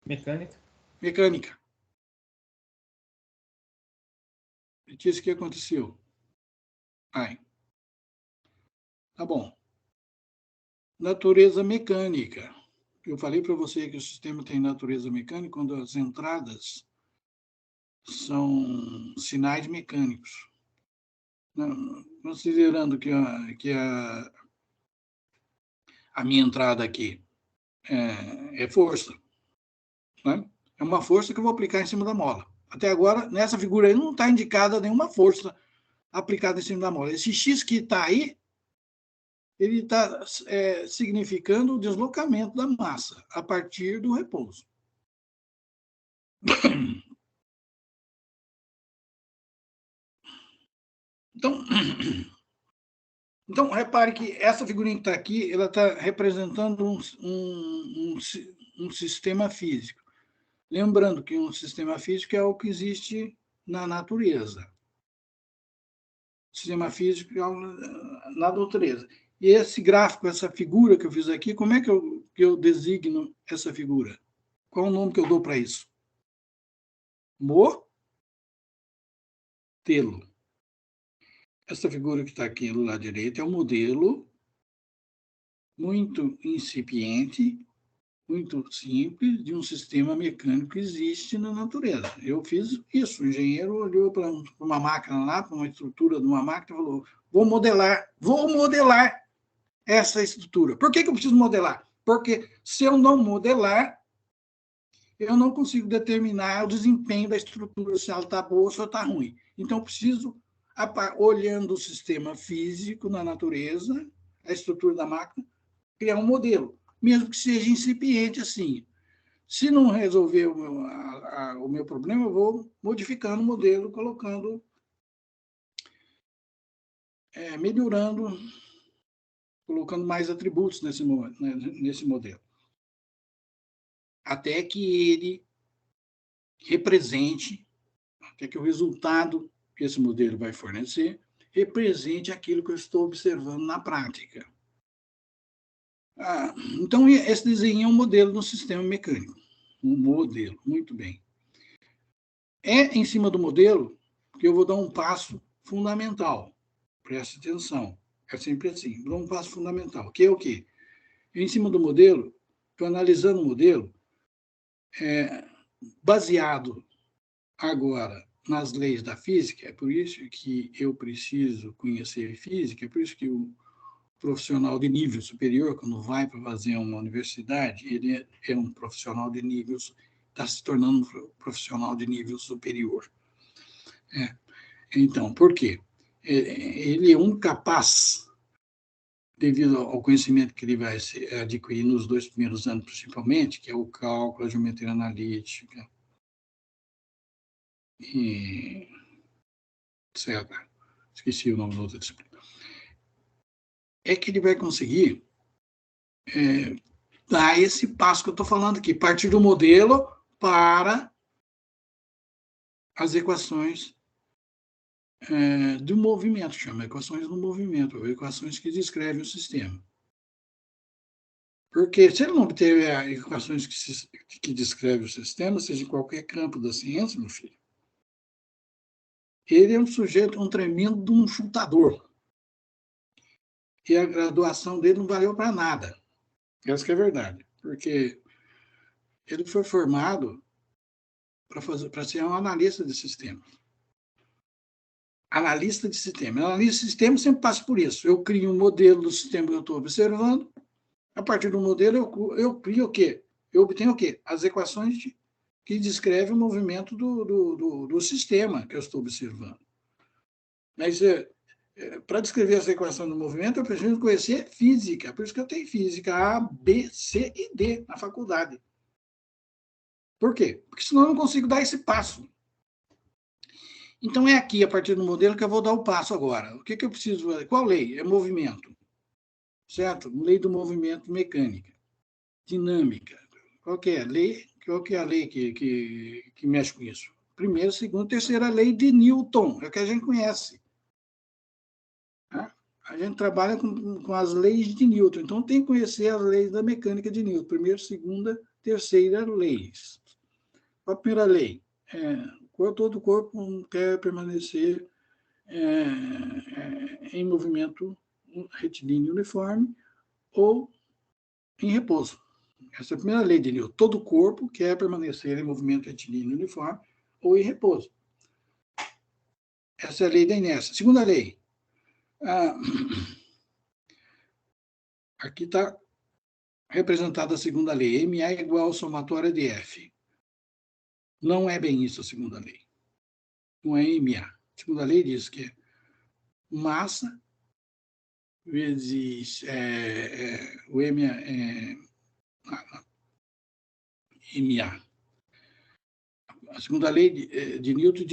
[SPEAKER 2] Mecânica.
[SPEAKER 1] Mecânica. E disse que aconteceu. Ai. Tá bom. Natureza mecânica. Eu falei para você que o sistema tem natureza mecânica quando as entradas são sinais mecânicos. Considerando que a minha entrada aqui é força, né? É uma força que eu vou aplicar em cima da mola. Até agora, nessa figura aí, não está indicada nenhuma força aplicada em cima da mola. Esse X que está aí, ele está significando o deslocamento da massa a partir do repouso. Então, repare que essa figurinha que está aqui, ela está representando um sistema físico. Lembrando que um sistema físico é o que existe na natureza. Sistema físico na natureza. E esse gráfico, essa figura que eu fiz aqui, como é que eu designo essa figura? Qual é o nome que eu dou para isso? Modelo. Essa figura que está aqui do lado direito é um modelo muito incipiente, muito simples, de um sistema mecânico que existe na natureza. Eu fiz isso. O engenheiro olhou para uma máquina lá, para uma estrutura de uma máquina, e falou: vou modelar essa estrutura. Por que eu preciso modelar? Porque se eu não modelar, eu não consigo determinar o desempenho da estrutura, se ela está boa ou se ela está ruim. Então, eu preciso, olhando o sistema físico na natureza, a estrutura da máquina, criar um modelo, mesmo que seja incipiente assim. Se não resolver o meu problema, eu vou modificando o modelo, colocando, melhorando, colocando mais atributos nesse modelo. Até que ele represente, até que o resultado que esse modelo vai fornecer represente aquilo que eu estou observando na prática. Então, esse desenho é um modelo no sistema mecânico. Um modelo, muito bem. É em cima do modelo que eu vou dar um passo fundamental. Preste atenção. É sempre assim. Vou dar um passo fundamental, que é o quê? Em cima do modelo, estou analisando o modelo, baseado agora nas leis da física. É por isso que eu preciso conhecer física, é por isso que o profissional de nível superior, quando vai para fazer uma universidade, ele é um profissional de nível, está se tornando um profissional de nível superior. Então, por quê? Ele é um capaz devido ao conhecimento que ele vai adquirir nos 2 primeiros anos, principalmente, que é o cálculo, a geometria analítica, e etc. Esqueci o nome da outra disciplina. É que ele vai conseguir dar esse passo que eu estou falando aqui, partir do modelo para as equações do movimento, chama equações do movimento, ou equações que descrevem o sistema. Porque se ele não obter equações que descrevem o sistema, seja em qualquer campo da ciência, meu filho, ele é um sujeito, um tremendo de um chutador. E a graduação dele não valeu para nada. Essa que é a verdade. Porque ele foi formado para ser um analista de sistema. Analista de sistema. Analista de sistema sempre passa por isso. Eu crio um modelo do sistema que eu estou observando. A partir do modelo, eu crio o quê? Eu obtenho o quê? As equações que descrevem o movimento do sistema que eu estou observando. Mas, para descrever essa equação do movimento, eu preciso conhecer física. Por isso que eu tenho física A, B, C e D na faculdade. Por quê? Porque senão eu não consigo dar esse passo. Então, é aqui, a partir do modelo, que eu vou dar o passo agora. O que eu preciso fazer? Qual lei? É movimento. Certo? Lei do movimento mecânica. Dinâmica. Qual que é a lei? Qual que é a lei que mexe com isso? Primeira, segunda, terceira lei de Newton. É o que a gente conhece. Tá? A gente trabalha com as leis de Newton. Então, tem que conhecer as leis da mecânica de Newton. Primeira, segunda, terceira leis. A primeira lei todo o corpo quer permanecer em movimento retilíneo uniforme ou em repouso. Essa é a primeira lei de Newton. Todo o corpo quer permanecer em movimento retilíneo uniforme ou em repouso. Essa é a lei da inércia. Segunda lei. Aqui está representada a segunda lei. MA é igual ao somatório de F. Não é bem isso a segunda lei. Não é MA. A segunda lei diz que é massa vezes o MA MA. A segunda lei de Newton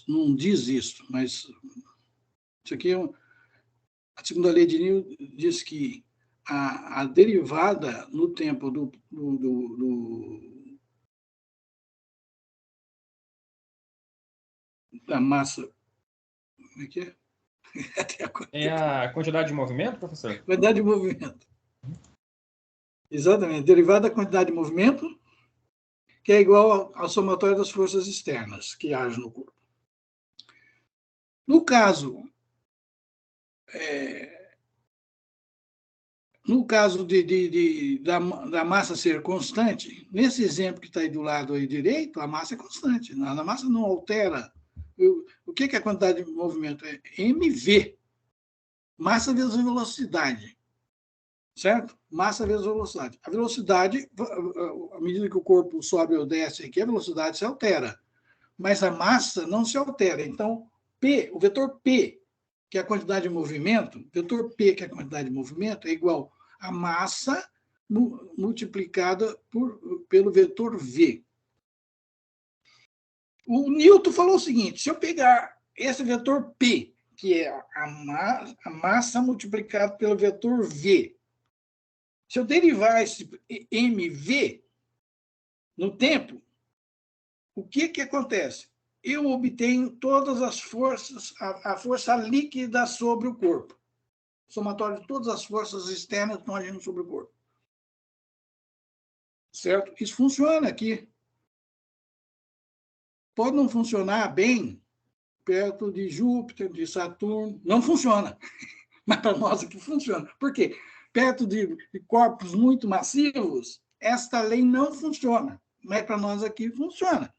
[SPEAKER 1] não diz isso, mas isso aqui a segunda lei de Newton diz que a derivada no tempo da massa. Como é que é?
[SPEAKER 2] É a quantidade de movimento, professor?
[SPEAKER 1] Quantidade de movimento. Exatamente. Derivada da quantidade de movimento, que é igual ao somatório das forças externas que agem no corpo. No caso da massa ser constante, nesse exemplo que está aí do lado aí direito, a massa é constante. A massa não altera. O que é a quantidade de movimento? É mv. Massa vezes velocidade. Certo? Massa vezes velocidade. A velocidade, à medida que o corpo sobe ou desce aqui, a velocidade se altera. Mas a massa não se altera. Então, P, o vetor P, que é a quantidade de movimento, vetor P, que é a quantidade de movimento, é igual a massa multiplicada pelo vetor V. O Newton falou o seguinte: se eu pegar esse vetor P, que é a massa multiplicada pelo vetor V, se eu derivar esse mv no tempo, o que acontece? Eu obtenho todas as forças, a força líquida sobre o corpo. Somatório de todas as forças externas que estão agindo sobre o corpo. Certo? Isso funciona aqui. Pode não funcionar bem perto de Júpiter, de Saturno. Não funciona. Mas para nós aqui funciona. Por quê? Perto de corpos muito massivos, esta lei não funciona. Mas para nós aqui funciona.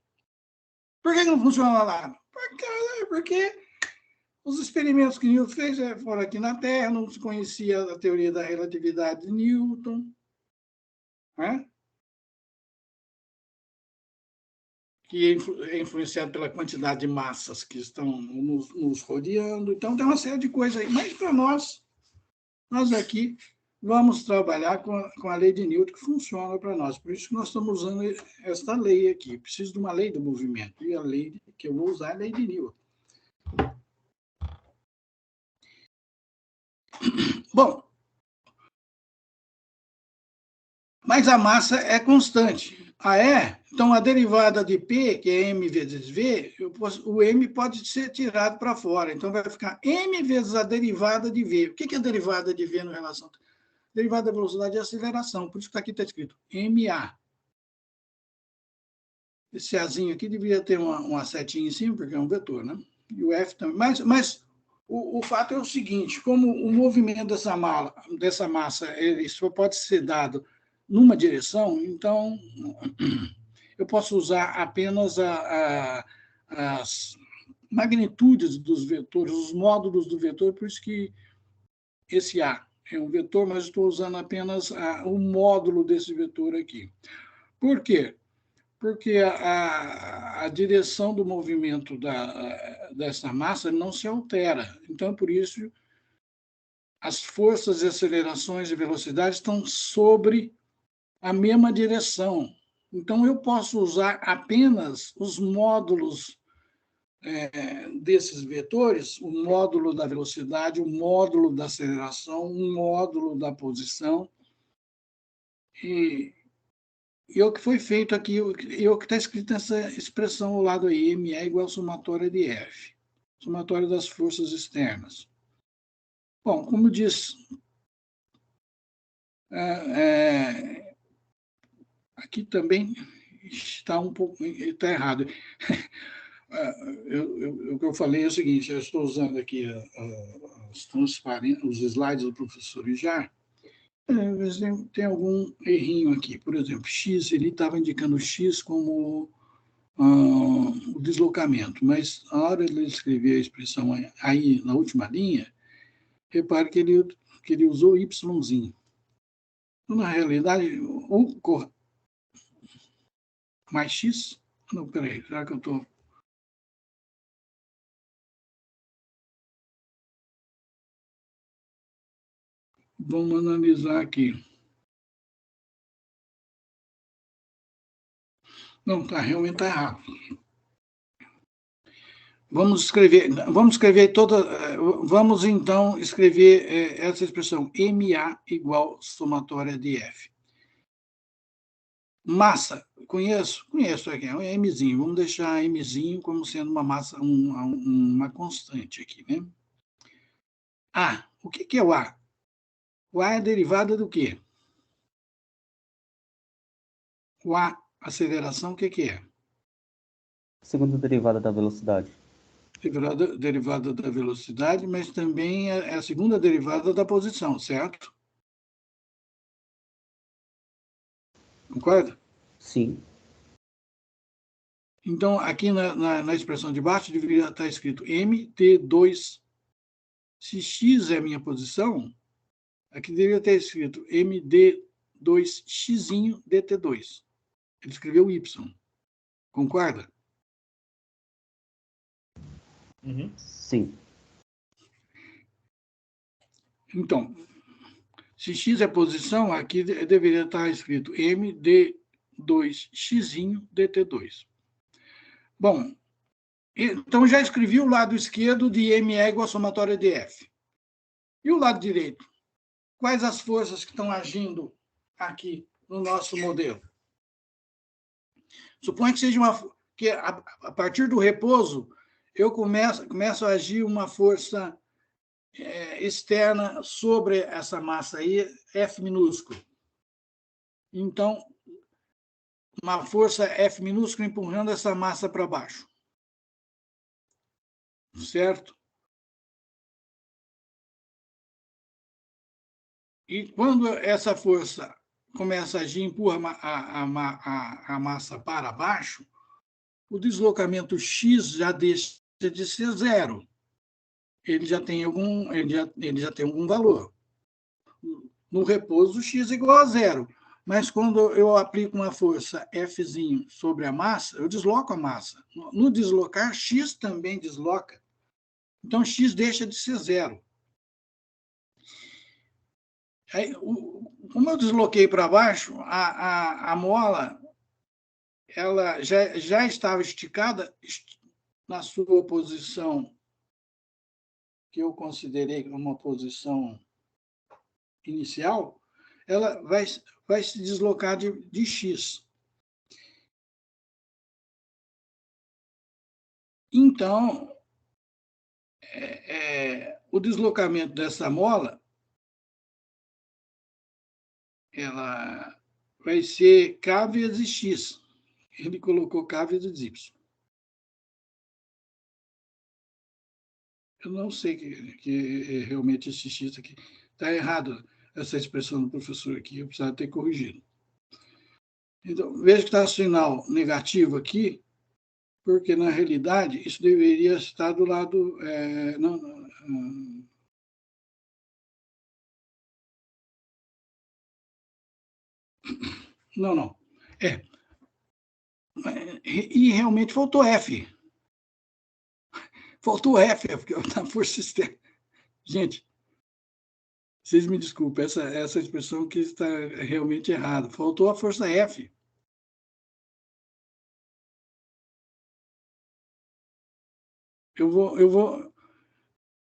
[SPEAKER 1] Por que não funciona lá? Porque os experimentos que Newton fez foram aqui na Terra, não se conhecia a teoria da relatividade de Newton, né? Que é influenciado pela quantidade de massas que estão nos rodeando. Então, tem uma série de coisas aí. Mas, para nós, Nós aqui vamos trabalhar com a lei de Newton, que funciona para nós. Por isso que nós estamos usando esta lei aqui. Preciso de uma lei do movimento. E a lei que eu vou usar é a lei de Newton. Bom, mas a massa é constante. Ah, é? Então, a derivada de P, que é m vezes v, o m pode ser tirado para fora. Então, vai ficar m vezes a derivada de v. O que é a derivada de v no relação? Derivada da velocidade e aceleração. Por isso que aqui está escrito ma. Esse azinho aqui deveria ter uma setinha em cima, porque é um vetor, né? E o f também. Mas o fato é o seguinte, como o movimento dessa massa ele só pode ser dado numa direção, então eu posso usar apenas as magnitudes dos vetores, os módulos do vetor, por isso que esse A é um vetor, mas estou usando apenas o módulo desse vetor aqui. Por quê? Porque a direção do movimento dessa massa não se altera. Então, por isso, as forças e acelerações e velocidades estão sobre a mesma direção. Então, eu posso usar apenas os módulos desses vetores, o módulo da velocidade, o módulo da aceleração, o módulo da posição. E o que foi feito aqui, e o que está escrito nessa expressão ao lado aí, M é igual a somatória de F, somatória das forças externas. Bom, como diz, aqui também está um pouco, está errado. O que eu falei é o seguinte, eu estou usando aqui os slides do professor Ijar, tem algum errinho aqui. Por exemplo, X, ele estava indicando X como o deslocamento, mas a hora de ele escrever a expressão aí na última linha, repare que ele usou Yzinho. Então, na realidade, mais X? Não, peraí, será que eu estou... Vamos analisar aqui. Não, realmente está errado. Vamos então escrever essa expressão, MA igual somatória de F. Massa, conheço aqui, é um Mzinho. Vamos deixar Mzinho como sendo uma massa, uma constante aqui, né? A, o que é o A? O A é derivada do quê? O A, aceleração, o que é?
[SPEAKER 5] Segunda derivada da velocidade.
[SPEAKER 1] Derivada da velocidade, mas também é a segunda derivada da posição, certo? Concorda?
[SPEAKER 5] Sim.
[SPEAKER 1] Então, aqui na expressão de baixo, deveria estar escrito MT2. Se X é a minha posição, aqui deveria ter escrito MD2X DT2. Ele escreveu Y. Concorda?
[SPEAKER 2] Uhum.
[SPEAKER 5] Sim.
[SPEAKER 1] Então, se X é posição, aqui deveria estar escrito MD2X DT2. Bom, então já escrevi o lado esquerdo de M é igual a somatória de F. E o lado direito? Quais as forças que estão agindo aqui no nosso modelo? Suponha que seja que a partir do repouso, eu começo a agir uma força externa sobre essa massa aí, F minúsculo. Então, uma força F minúsculo empurrando essa massa para baixo. Certo? E quando essa força começa a agir, empurra a massa para baixo, o deslocamento X já deixa de ser zero. Ele já tem algum valor. No repouso, X é igual a zero. Mas quando eu aplico uma força F sobre a massa, eu desloco a massa. No deslocar, X também desloca. Então, X deixa de ser zero. Aí, como eu desloquei para baixo, a mola ela já estava esticada na sua posição, que eu considerei uma posição inicial, ela vai se deslocar de X. Então, o deslocamento dessa mola ela vai ser K vezes X. Ele colocou K vezes Y. Eu não sei que realmente esse X aqui está errado, essa expressão do professor aqui, eu precisava ter corrigido. Então, veja que está sinal negativo aqui, porque, na realidade, isso deveria estar do lado... Não. E realmente faltou F. Faltou F, porque na força externa. Gente, vocês me desculpem, essa expressão que está realmente errada. Faltou a força F.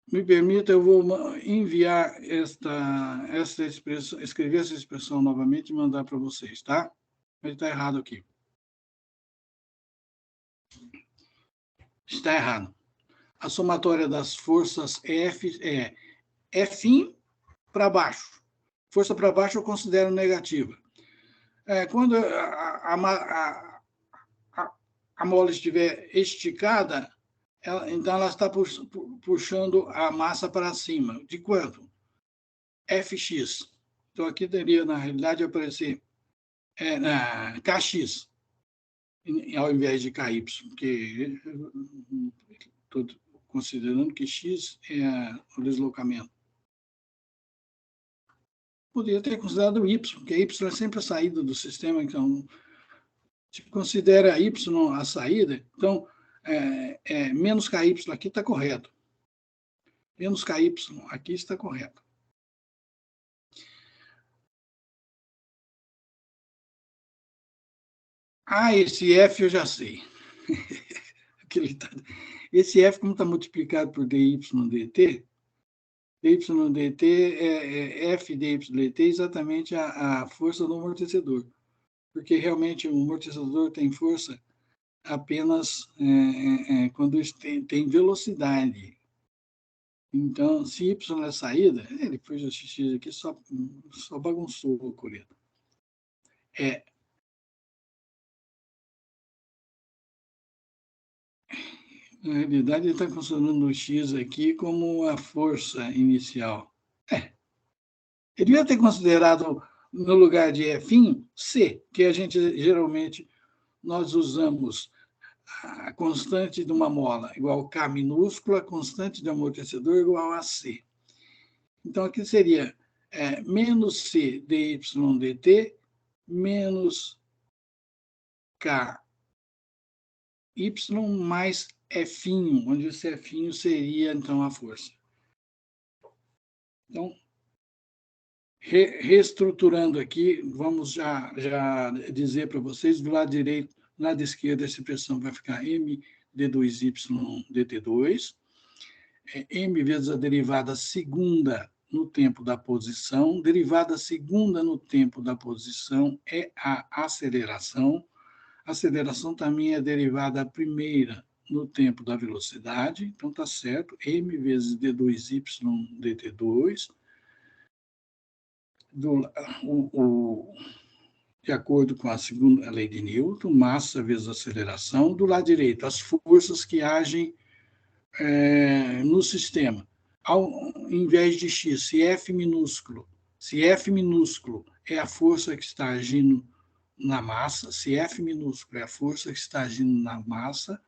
[SPEAKER 1] Me permita, eu vou enviar essa expressão, escrever essa expressão novamente e mandar para vocês, tá? Mas está errado aqui. Está errado. A somatória das forças F é F para baixo. Força para baixo eu considero negativa. Quando a mola estiver esticada, então ela está puxando a massa para cima. De quanto? Fx. Então, aqui teria, na realidade, aparecer Kx, ao invés de Ky, porque estou considerando que x é o deslocamento. Poderia ter considerado y, porque y é sempre a saída do sistema, então, se considera y a saída, então, menos ky aqui está correto. Menos ky aqui está correto. Esse f eu já sei. Esse f, como está multiplicado por dy dt, dy dt é f dy dt é exatamente a força do amortecedor. Porque realmente o amortecedor tem força apenas quando tem velocidade. Então, se y é saída, ele fez o x aqui, só bagunçou o coreto. Na realidade, ele está considerando o x aqui como a força inicial. Ele devia ter considerado, no lugar de F, C, que a gente geralmente nós usamos a constante de uma mola igual a K minúscula, a constante de amortecedor igual a C. Então, aqui seria menos C dy dt menos K y mais F, onde esse F seria, então, a força. Então, reestruturando aqui, vamos já dizer para vocês, do lado direito, do lado esquerdo, essa expressão vai ficar m d2y dt2, m vezes a derivada segunda no tempo da posição, derivada segunda no tempo da posição é a aceleração. A aceleração também é derivada primeira no tempo da velocidade, então está certo, m vezes d2y dt2, de acordo com a segunda lei de Newton, massa vezes aceleração. Do lado direito, as forças que agem no sistema. Ao invés de x, se F minúsculo é a força que está agindo na massa, se F minúsculo é a força que está agindo na massa,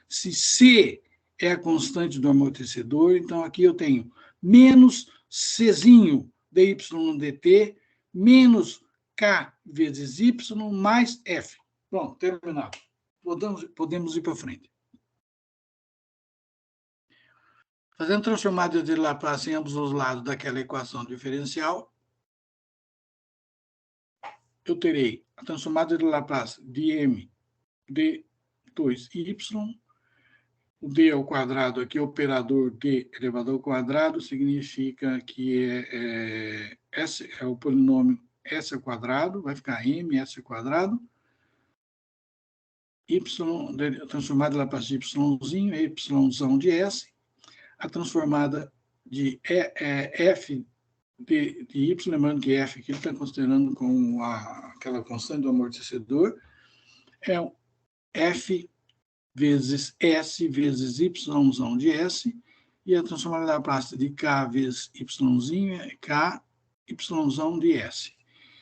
[SPEAKER 1] se C é a constante do amortecedor, então aqui eu tenho menos Czinho dy dt menos K vezes Y mais F. Pronto, terminado. Podemos ir para frente. Fazendo transformada de Laplace em ambos os lados daquela equação diferencial, eu terei a transformada de Laplace de M de 2y, o d ao quadrado aqui, operador d elevado ao quadrado, significa que S é o polinômio S ao quadrado, vai ficar ms ao quadrado, y, transformada de Laplace de yzinho, yzão de S, a transformada de f de y, lembrando que f aqui ele está considerando como aquela constante do amortecedor, é f vezes S vezes yzão de S, e a transformada de Laplace de K vezes yzinho é K yzão de S.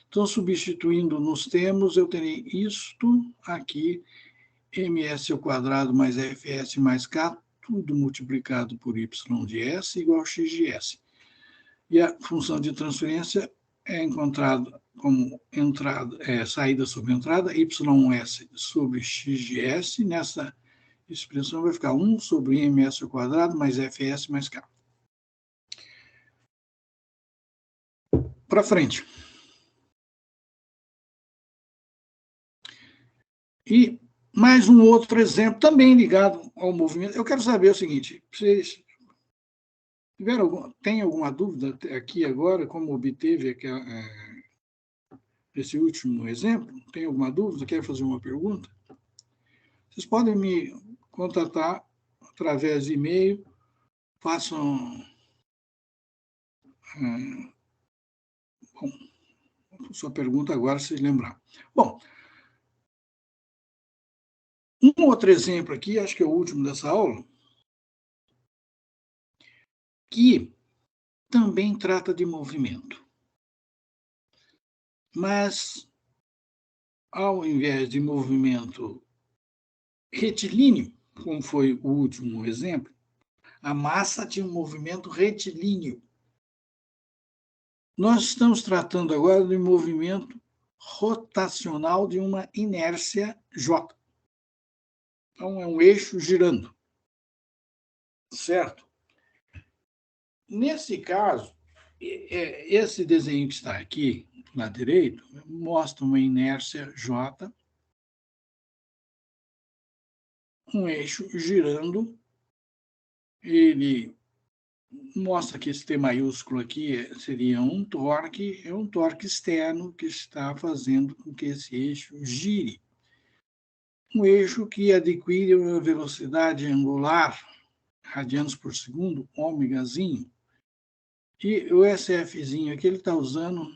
[SPEAKER 1] Então, substituindo nos termos, eu terei isto aqui, ms ao quadrado mais fs mais K, tudo multiplicado por y de S igual a x de S. E a função de transferência é encontrada como saída sobre entrada, ys sobre x de S. Nessa expressão vai ficar 1 sobre ms ao quadrado mais fs mais K. Para frente. E mais um outro exemplo, também ligado ao movimento. Eu quero saber o seguinte, vocês tem alguma dúvida aqui agora, como obteve esse último exemplo? Tem alguma dúvida? Quer fazer uma pergunta? Vocês podem me contatar através de e-mail, façam sua pergunta agora, se lembrar. Bom, um outro exemplo aqui, acho que é o último dessa aula, que também trata de movimento. Mas, ao invés de movimento retilíneo, como foi o último exemplo, a massa tinha um movimento retilíneo. Nós estamos tratando agora de movimento rotacional de uma inércia J. Então, é um eixo girando. Certo? Nesse caso, esse desenho que está aqui, na direita, mostra uma inércia J, um eixo girando. Ele mostra que esse T maiúsculo aqui seria um torque, é um torque externo que está fazendo com que esse eixo gire. Um eixo que adquire uma velocidade angular, radianos por segundo, ômegazinho. E o SFzinho aqui ele está usando,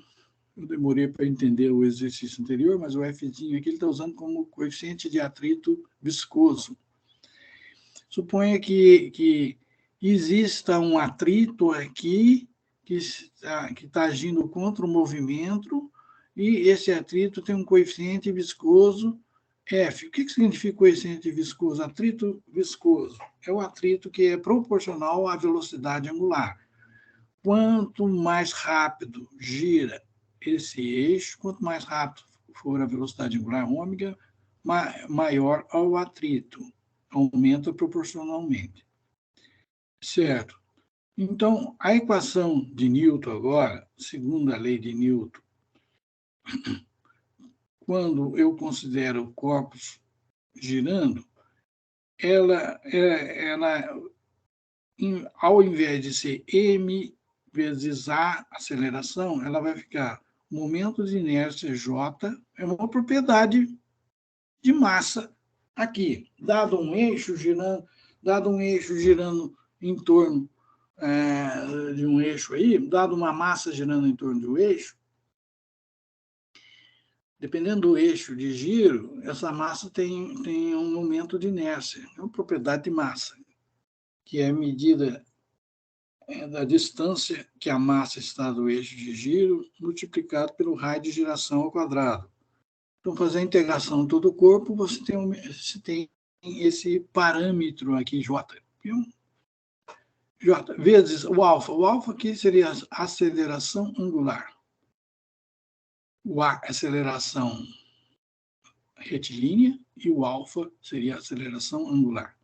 [SPEAKER 1] eu demorei para entender o exercício anterior, mas o Fzinho aqui ele está usando como coeficiente de atrito viscoso. Suponha que exista um atrito aqui que está agindo contra o movimento e esse atrito tem um coeficiente viscoso F. O que significa coeficiente viscoso? Atrito viscoso é o atrito que é proporcional à velocidade angular. Quanto mais rápido gira esse eixo, quanto mais rápido for a velocidade angular ômega, maior o atrito. Aumenta proporcionalmente. Certo? Então, a equação de Newton agora, segundo a lei de Newton, quando eu considero corpos girando, ela ao invés de ser m vezes a aceleração, ela vai ficar momento de inércia J, é uma propriedade de massa aqui, dado um eixo girando em torno de um eixo aí, dado uma massa girando em torno de um eixo, dependendo do eixo de giro, essa massa tem um momento de inércia, é uma propriedade de massa, que é a medida da distância que a massa está do eixo de giro multiplicado pelo raio de giração ao quadrado. Então, fazer a integração de todo o corpo, você tem esse parâmetro aqui, J. J vezes o alfa. O alfa aqui seria a aceleração angular. O A, aceleração retilínea, e o alfa seria a aceleração angular.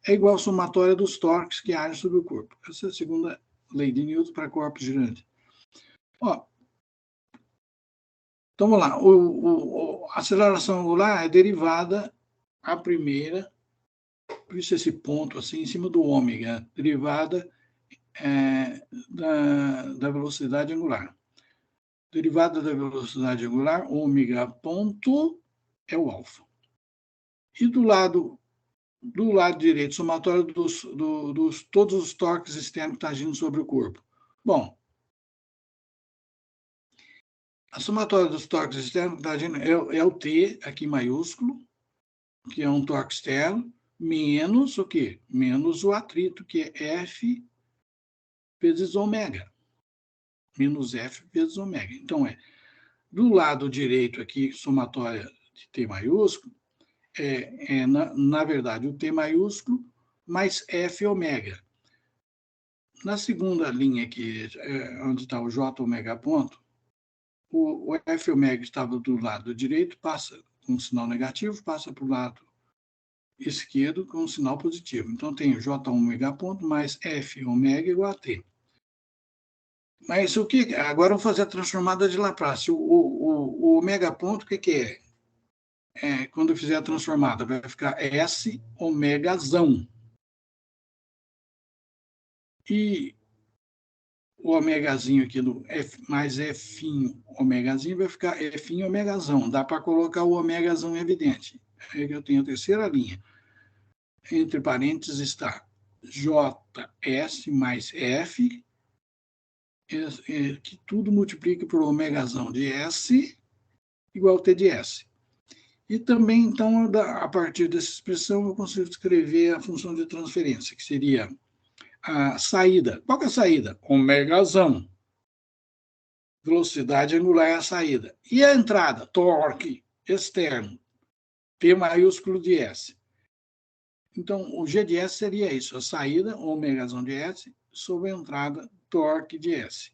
[SPEAKER 1] É igual à somatória dos torques que agem sobre o corpo. Essa é a segunda lei de Newton para corpos girantes. Então, vamos lá. A aceleração angular é derivada a primeira, por isso esse ponto assim, em cima do ômega, derivada da velocidade angular. Derivada da velocidade angular, ômega ponto é o alfa. E do lado direito, somatório dos todos os torques externos que estão agindo sobre o corpo. Bom, a somatória dos torques externos que está agindo é o T, aqui maiúsculo, que é um torque externo, menos o quê? Menos o atrito, que é F vezes ômega. Menos F vezes ômega. Então, do lado direito aqui, somatória de T maiúsculo, na verdade, o T maiúsculo mais F ômega. Na segunda linha aqui, onde está o J ômega ponto, o F ômega estava do lado direito, passa com um sinal negativo, passa para o lado esquerdo com um sinal positivo. Então, tem o J ômega ponto mais F ômega igual a T. Mas o que... Agora, eu vou fazer a transformada de Laplace. O ômega ponto, o que é? Quando eu fizer a transformada, vai ficar S ômegazão. E o ômegazinho aqui do F mais F ômegazinho vai ficar F ômegazão. Dá para colocar o ômegazão evidente. Aí eu tenho a terceira linha. Entre parênteses está JS mais F, que tudo multiplica por ômegazão de S igual a T de S. E também, então, a partir dessa expressão, eu consigo escrever a função de transferência, que seria a saída. Qual que é a saída? Ômegazão. Velocidade angular é a saída. E a entrada? Torque externo. T maiúsculo de S. Então, o G de S seria isso, a saída, ômegazão de S, sobre a entrada, torque de S,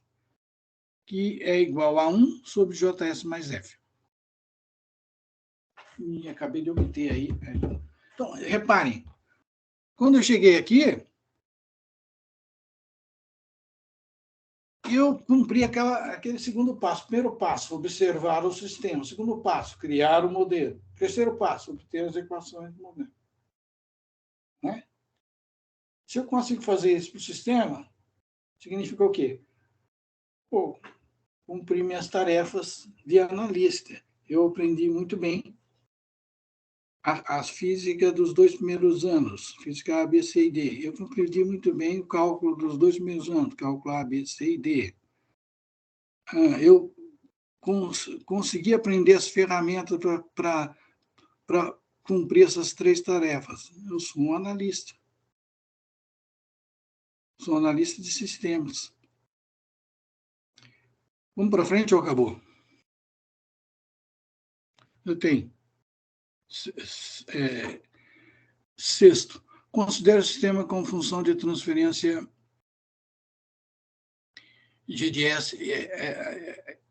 [SPEAKER 1] que é igual a 1 sobre JS mais F. E acabei de obter aí. Então, reparem, quando eu cheguei aqui, eu cumpri aquele segundo passo. Primeiro passo, observar o sistema. Segundo passo, criar o modelo. Terceiro passo, obter as equações do modelo. Né? Se eu consigo fazer isso para o sistema, significa o quê? Pô, cumprir minhas tarefas de analista. Eu aprendi muito bem a física dos 2 primeiros anos, física A, B, C e D. Eu aprendi muito bem o cálculo dos 2 primeiros anos, cálculo A, B, C e D. Eu consegui aprender as ferramentas para cumprir essas 3 tarefas. Eu sou um analista. Sou analista de sistemas. Vamos para frente ou acabou? Eu tenho. Sexto, considere o sistema com função de transferência G de S,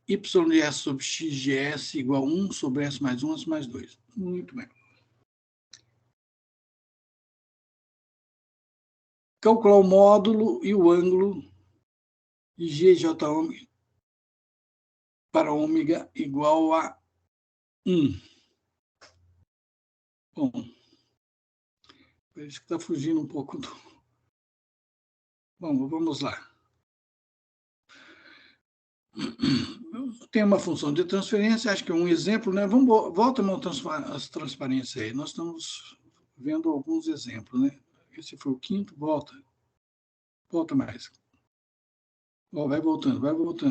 [SPEAKER 1] Y de S sobre X de S igual a 1 sobre S mais 1, S mais 2. Muito bem. Calcular o módulo e o ângulo de GJ ômega para ômega igual a 1. Bom, parece que está fugindo um pouco do... Bom, vamos lá. Tem uma função de transferência, acho que é um exemplo, né? Volta as transparências aí. Nós estamos vendo alguns exemplos, né? Esse foi o quinto, volta mais. Vai voltando.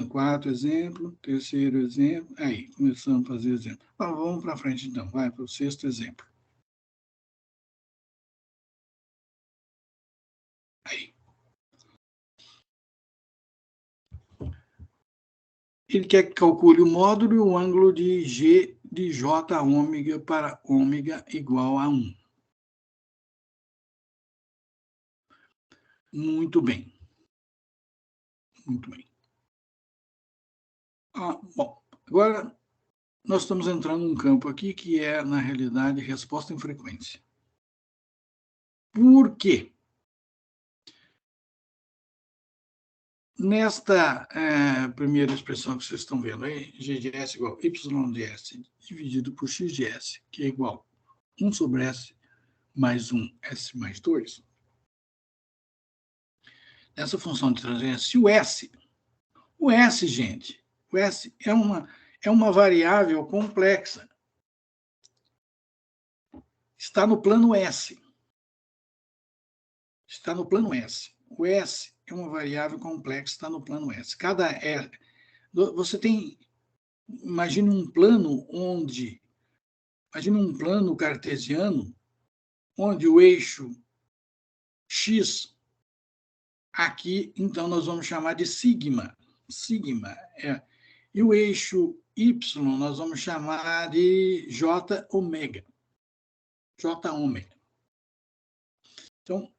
[SPEAKER 1] Quarto exemplo, terceiro exemplo, aí, começando a fazer exemplo. Vamos para frente, então, vai para o sexto exemplo. Aí. Ele quer que calcule o módulo e o ângulo de G de J ômega para ômega igual a 1. Muito bem. Muito bem. Bom, agora nós estamos entrando num campo aqui que é, na realidade, resposta em frequência. Por quê? nesta primeira expressão que vocês estão vendo aí, g de s igual a y de s dividido por x de s, que é igual a 1 sobre s mais 1, s mais 2, essa função de transferência, se o S, gente, o S é uma variável complexa. Está no plano S. Está no plano S. O S é uma variável complexa, está no plano S. Você tem, imagine um plano cartesiano, onde o eixo X, aqui, então, nós vamos chamar de sigma. E o eixo Y, nós vamos chamar de J ômega. J ômega. Então,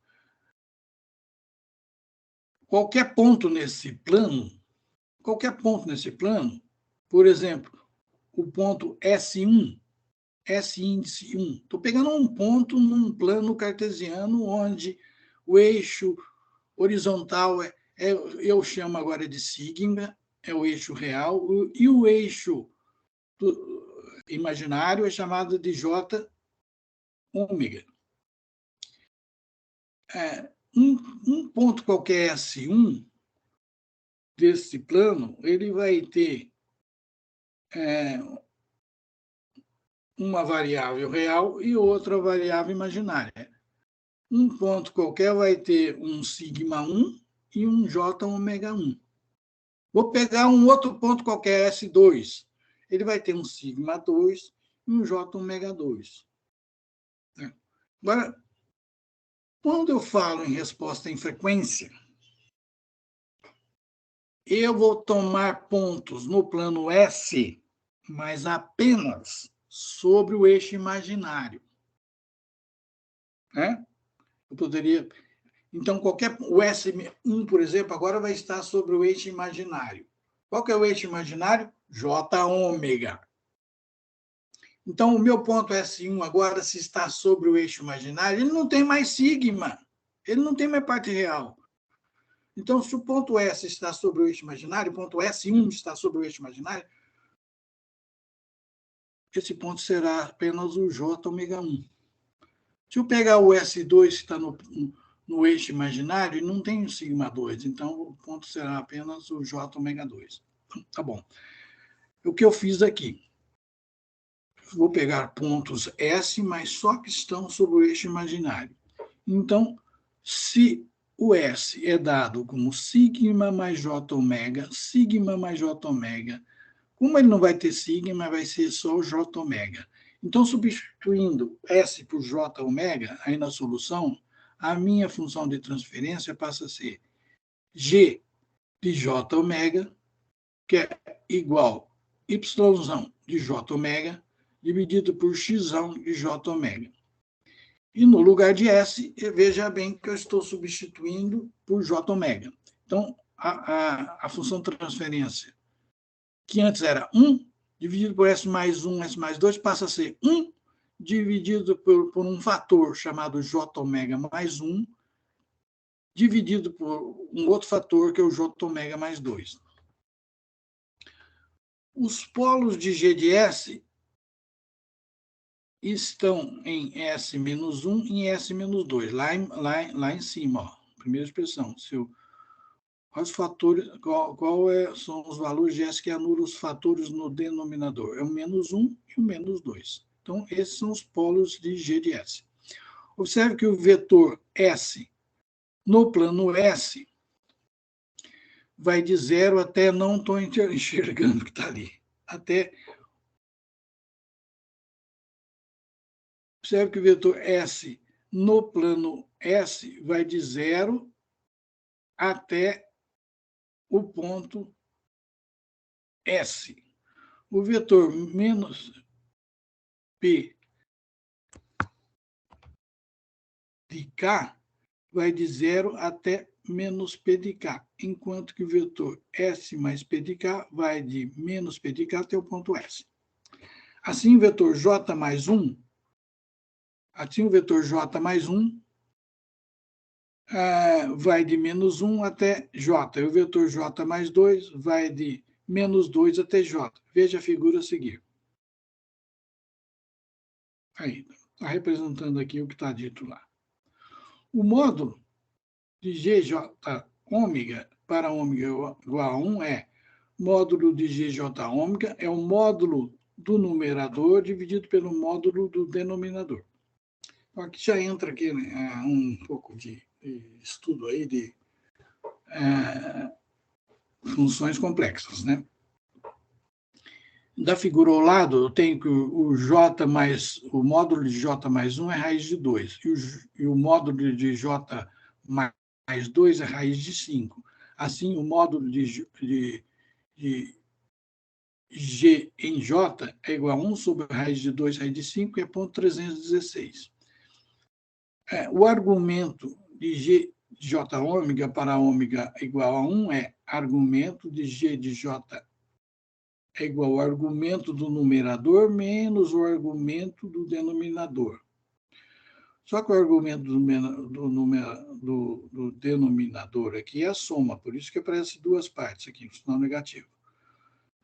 [SPEAKER 1] qualquer ponto nesse plano, por exemplo, o ponto S1, S índice 1. Estou pegando um ponto num plano cartesiano onde o eixo horizontal eu chamo agora de sigma, é o eixo real, e o eixo imaginário é chamado de J ômega. Um ponto qualquer S1 desse plano, ele vai ter uma variável real e outra variável imaginária. Um ponto qualquer vai ter um sigma 1 e um J ômega 1. Vou pegar um outro ponto qualquer, S2. Ele vai ter um sigma 2 e um J ômega 2. Agora, quando eu falo em resposta em frequência, eu vou tomar pontos no plano S, mas apenas sobre o eixo imaginário. Eu poderia... Então, o S1, por exemplo, agora vai estar sobre o eixo imaginário. Qual que é o eixo imaginário? J ômega. Então, o meu ponto S1 agora, se está sobre o eixo imaginário, ele não tem mais sigma. Ele não tem mais parte real. Então, se o ponto S está sobre o eixo imaginário, o ponto S1 está sobre o eixo imaginário, esse ponto será apenas o J ômega 1. Se eu pegar o S2 que está no eixo imaginário, e não tem o sigma 2, então o ponto será apenas o J ômega 2. Tá bom. O que eu fiz aqui? Vou pegar pontos S, mas só que estão sobre o eixo imaginário. Então, se o S é dado como sigma mais J ômega, como ele não vai ter sigma, vai ser só o J ômega. Então, substituindo S por J ômega, aí na solução, a minha função de transferência passa a ser G de J ômega, que é igual a Y de J ômega, dividido por X de J ômega. E no lugar de S, veja bem que eu estou substituindo por J ômega. Então, a função de transferência, que antes era 1, dividido por S mais 1, S mais 2, passa a ser 1, dividido por um fator chamado J ômega mais 1, dividido por um outro fator, que é o J ômega mais 2. Os polos de G de S estão em S menos 1 e em S menos 2, lá em cima, ó, primeira expressão. Os fatores, são os valores de S que anulam os fatores no denominador? É o menos 1 e o menos 2. Então, esses são os polos de G de S. Observe que o vetor S, no plano S, vai de 0 até, não estou enxergando o que está ali, até... Observe que o vetor S, no plano S, vai de 0 até o ponto S. O vetor menos P de K vai de 0 até menos P de K, enquanto que o vetor S mais P de K vai de menos P de K até o ponto S. Assim, o vetor J mais 1, vai de menos 1 até J. E o vetor J mais 2 vai de menos 2 até J. Veja a figura a seguir. Aí, está representando aqui o que está dito lá. O módulo de GJ ômega para ômega igual a 1 é módulo de GJ ômega é o módulo do numerador dividido pelo módulo do denominador. Então, aqui já entra aqui, né, um pouco de estudo aí de funções complexas, né? Da figura ao lado, eu tenho que o módulo de J mais 1 é raiz de 2, e o módulo de J mais 2 é raiz de 5. Assim, o módulo de G em J é igual a 1 sobre raiz de 2, raiz de 5, é ponto 316. O argumento de G de J ômega para ômega igual a 1 é argumento de G de J é igual ao argumento do numerador menos o argumento do denominador. Só que o argumento do denominador aqui é a soma, por isso que aparece duas partes aqui, o sinal negativo.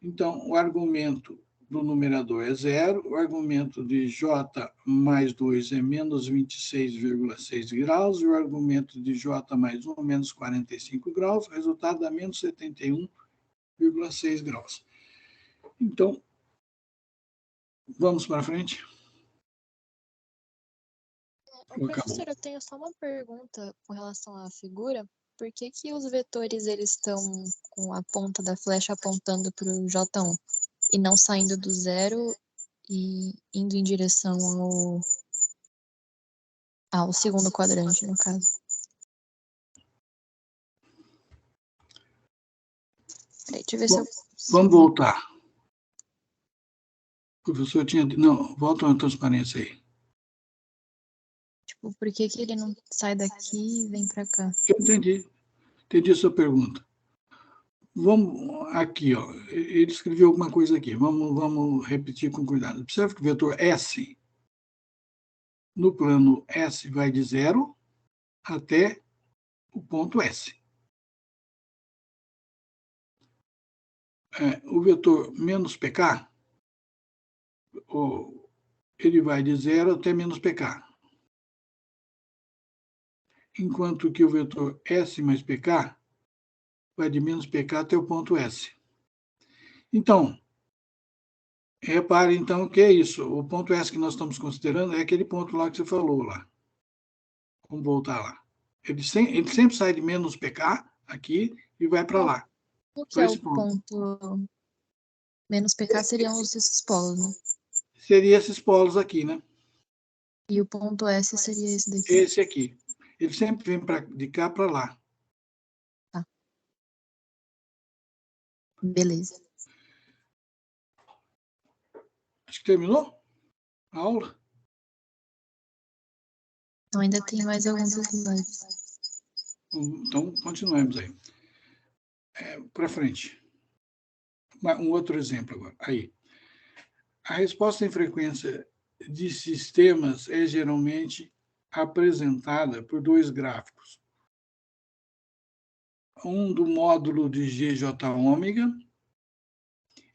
[SPEAKER 1] Então, o argumento do numerador é 0, o argumento de J mais 2 é menos 26,6 graus, e o argumento de J mais 1 é menos 45 graus, o resultado dá menos 71,6 graus. Então, vamos para frente?
[SPEAKER 3] Professor, eu tenho só uma pergunta com relação à figura. Por que que os vetores eles estão com a ponta da flecha apontando para o J1 e não saindo do zero e indo em direção ao segundo quadrante, no caso? Peraí, deixa eu ver se eu...
[SPEAKER 1] Vamos voltar. O professor tinha... Não, volta a transparência aí.
[SPEAKER 3] Tipo, por que que ele não sai daqui e vem para cá?
[SPEAKER 1] Eu entendi a sua pergunta. Vamos aqui, ó. Ele escreveu alguma coisa aqui. Vamos repetir com cuidado. Observe que o vetor S, no plano S, vai de 0 até o ponto S. O vetor menos PK, ele vai de 0 até menos PK. Enquanto que o vetor S mais PK vai de menos PK até o ponto S. Então, repare, então, que é isso. O ponto S que nós estamos considerando é aquele ponto lá que você falou lá. Vamos voltar lá. Ele sempre sai de menos PK aqui e vai para lá.
[SPEAKER 3] O que é o ponto menos PK seriam esses polos, né?
[SPEAKER 1] Seria esses polos aqui, né?
[SPEAKER 3] E o ponto S seria esse daqui?
[SPEAKER 1] Esse aqui. Ele sempre vem de cá para lá.
[SPEAKER 3] Tá. Beleza.
[SPEAKER 1] Acho que terminou a aula.
[SPEAKER 3] Então, ainda tem mais alguns slides.
[SPEAKER 1] Então, continuemos aí. Para frente. Um outro exemplo agora. Aí. A resposta em frequência de sistemas é geralmente apresentada por dois gráficos. Um do módulo de GJ ômega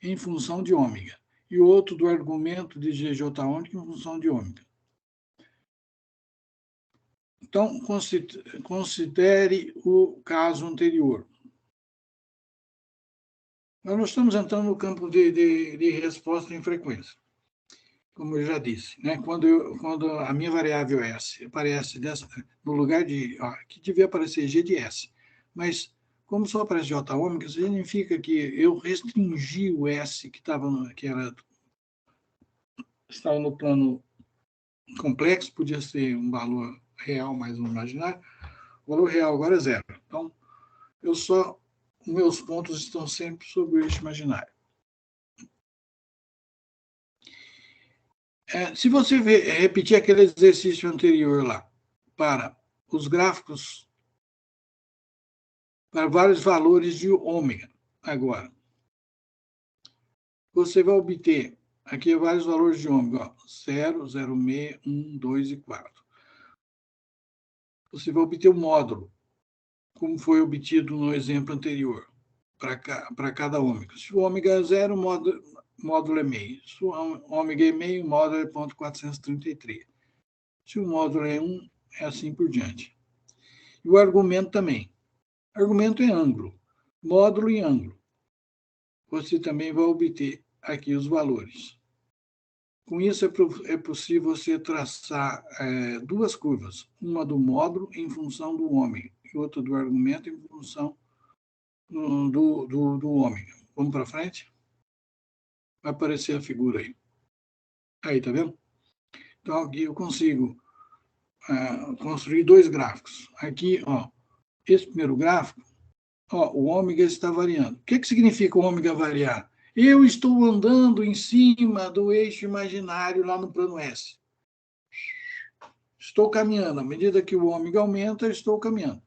[SPEAKER 1] em função de ômega, e outro do argumento de GJ ômega em função de ômega. Então, considere o caso anterior. Nós estamos entrando no campo de resposta em frequência, como eu já disse, né? Quando a minha variável S aparece no lugar de... Aqui devia aparecer G de S, mas como só aparece J ômega, significa que eu restringi o S que estava no plano complexo, podia ser um valor real mais um imaginário. O valor real agora é 0. Então, meus pontos estão sempre sobre o eixo imaginário. Se você repetir aquele exercício anterior lá, para os gráficos, para vários valores de ômega, agora, você vai obter aqui vários valores de ômega, 0, 0,6, 1, 2 e 4. você vai obter o módulo, como foi obtido no exemplo anterior, para cada ômega. Se o ômega é 0, o módulo é meio. Se o ômega é meio, o módulo é 0,433. Se o módulo é 1, é assim por diante. E o argumento também. Argumento é ângulo, módulo e ângulo. Você também vai obter aqui os valores. Com isso, é possível você traçar duas curvas, uma do módulo em função do ômega e outra do argumento em função do ômega. Vamos para frente? Vai aparecer a figura aí. Aí, tá vendo? Então, aqui eu consigo construir dois gráficos. Aqui, ó, esse primeiro gráfico, ó, o ômega está variando. O que significa o ômega variar? Eu estou andando em cima do eixo imaginário lá no plano S. Estou caminhando. À medida que o ômega aumenta, eu estou caminhando.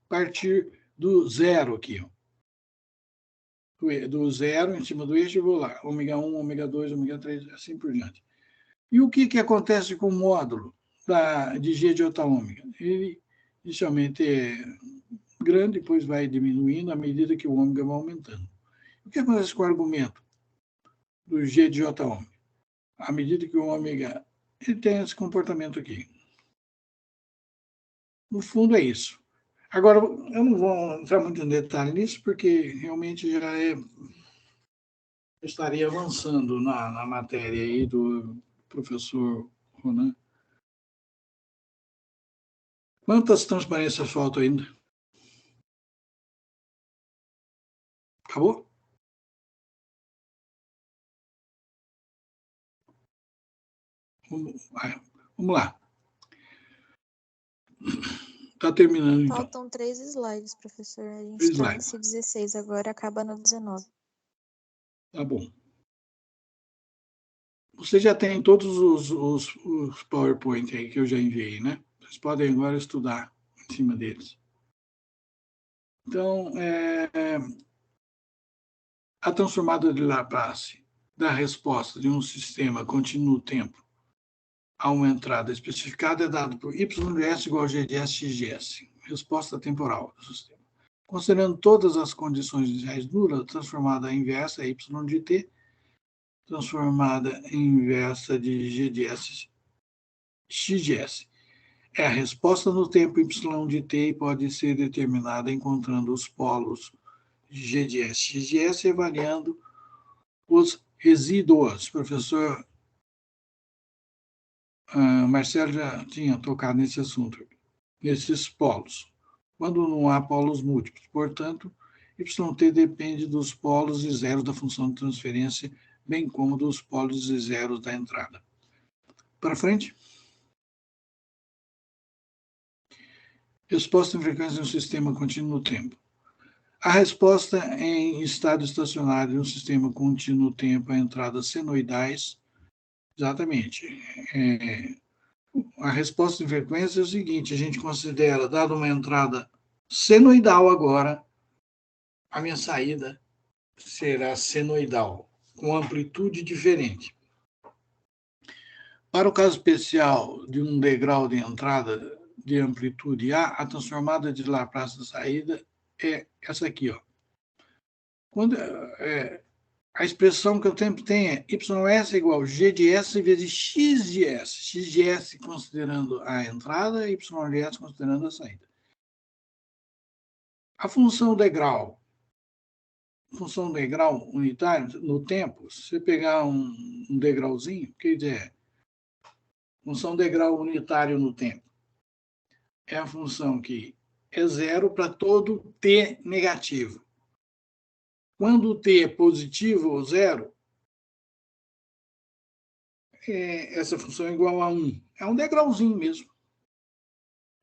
[SPEAKER 1] A partir do zero aqui. Ó. Do zero em cima do eixo, eu vou lá. Ômega 1, ômega 2, ômega 3, assim por diante. E o que acontece com o módulo de G de iota ômega? Ele inicialmente é grande, depois vai diminuindo à medida que o ômega vai aumentando. O que acontece com o argumento do G de J ômega? À medida que o ômega ele tem esse comportamento aqui. No fundo é isso. Agora, eu não vou entrar muito em detalhe nisso, porque realmente estaria avançando na matéria aí do professor Ronan. Quantas transparências faltam ainda? Acabou? Vamos lá. Está terminando, então.
[SPEAKER 3] Faltam 3 slides, professor. A gente está nesse 16 agora, acaba no 19.
[SPEAKER 1] Tá bom. Você já tem todos os PowerPoint aí que eu já enviei, né? Vocês podem agora estudar em cima deles. Então, a transformada de Laplace da resposta de um sistema contínuo tempo a uma entrada especificada é dada por y de s igual a g de s x de s, resposta temporal do sistema. Considerando todas as condições iniciais nulas, a transformada inversa é y de t, transformada inversa de g de s x de s. É a resposta no tempo y de t e pode ser determinada encontrando os polos g de s, x de s e avaliando os resíduos. Professor Marcelo já tinha tocado nesse assunto, nesses polos. Quando não há polos múltiplos, portanto, yt depende dos polos e zeros da função de transferência, bem como dos polos e zeros da entrada. Para frente. Resposta em frequência de um sistema contínuo no tempo. A resposta em estado estacionário de um sistema contínuo no tempo a entradas senoidais, exatamente. A resposta em frequência é o seguinte, a gente considera, dada uma entrada senoidal agora, a minha saída será senoidal, com amplitude diferente. Para o caso especial de um degrau de entrada de amplitude A, a transformada de Laplace da saída é essa aqui, ó. Quando, a expressão que eu sempre tenho é ys igual a g de s vezes x de s. X de s considerando a entrada e y de s considerando a saída. A função degrau unitário no tempo, se você pegar um degrauzinho, quer dizer, função degrau unitário no tempo, é a função que é zero para todo t negativo. Quando o t é positivo ou zero, essa função é igual a 1. É um degrauzinho mesmo.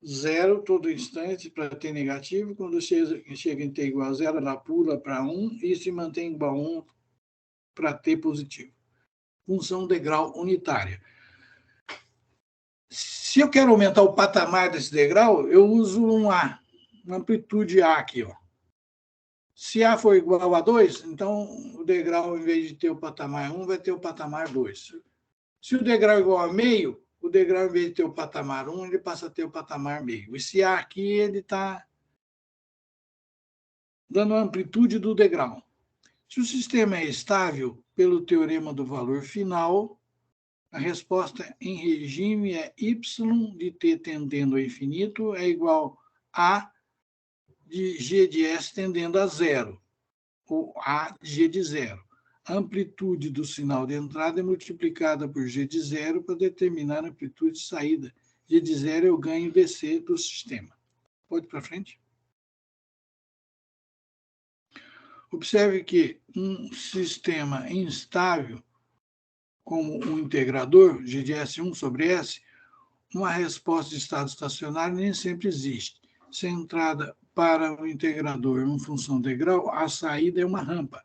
[SPEAKER 1] Zero todo instante para t negativo. Quando chega em t igual a zero, ela pula para 1 e se mantém igual a 1 para t positivo. Função degrau unitária. Se eu quero aumentar o patamar desse degrau, eu uso um A, uma amplitude A aqui, ó. Se A for igual a 2, então o degrau, em vez de ter o patamar 1, vai ter o patamar 2. Se o degrau é igual a meio, o degrau, em vez de ter o patamar 1, ele passa a ter o patamar meio. Esse A aqui, ele está dando a amplitude do degrau. Se o sistema é estável, pelo teorema do valor final, a resposta em regime é y de t tendendo a infinito é igual a de g de s tendendo a zero, ou a de g de zero. A amplitude do sinal de entrada é multiplicada por g de zero para determinar a amplitude de saída. G de zero é o ganho DC do sistema. Pode ir para frente? Observe que um sistema instável, como um integrador, g de S1 sobre S, uma resposta de estado estacionário nem sempre existe. Se a entrada para o integrador é uma função degrau, a saída é uma rampa,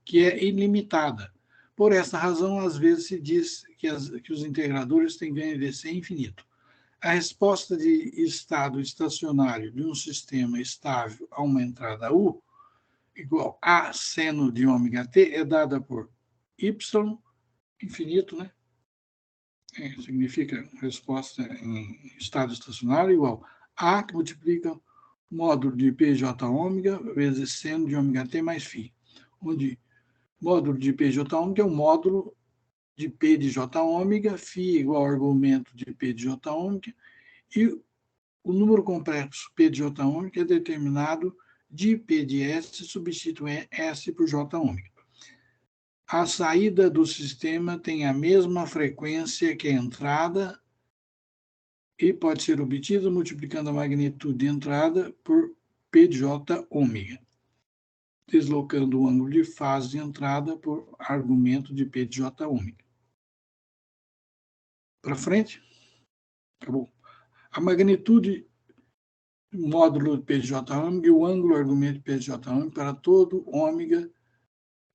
[SPEAKER 1] que é ilimitada. Por essa razão, às vezes se diz que os integradores têm ganho de DC infinito. A resposta de estado estacionário de um sistema estável a uma entrada U, igual a seno de ômega t, é dada por y infinito, né? Significa resposta em estado estacionário igual a, que multiplica o módulo de PJ ômega vezes seno de ômega t mais φ, onde módulo de PJ ômega é o módulo de P de J ômega, φ igual ao argumento de P de J ômega, e o número complexo P de J ômega é determinado de P de S, substitui S por J ômega. A saída do sistema tem a mesma frequência que a entrada e pode ser obtida multiplicando a magnitude de entrada por P de J ômega, deslocando o ângulo de fase de entrada por argumento de P de J ômega. Para frente? Acabou. A magnitude do módulo de P de J ômega e o ângulo argumento de P de J ômega para todo ômega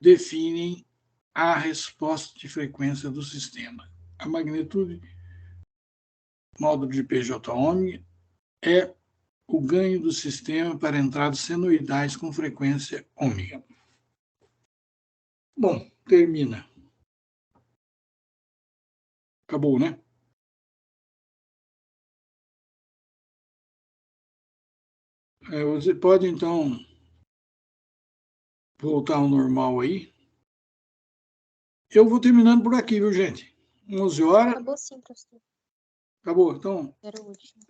[SPEAKER 1] definem a resposta de frequência do sistema. A magnitude módulo de PJ ômega é o ganho do sistema para entradas senoidais com frequência ômega. Bom, termina. Acabou, né? Você pode, então, voltar ao normal aí. Eu vou terminando por aqui, viu, gente? 11 horas.
[SPEAKER 3] Acabou sim, professor.
[SPEAKER 1] Acabou, então.
[SPEAKER 3] Era o último.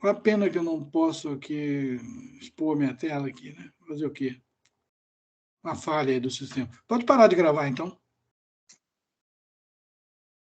[SPEAKER 1] Uma pena que eu não posso aqui expor minha tela aqui, né? Fazer o quê? Uma falha aí do sistema. Pode parar de gravar, então.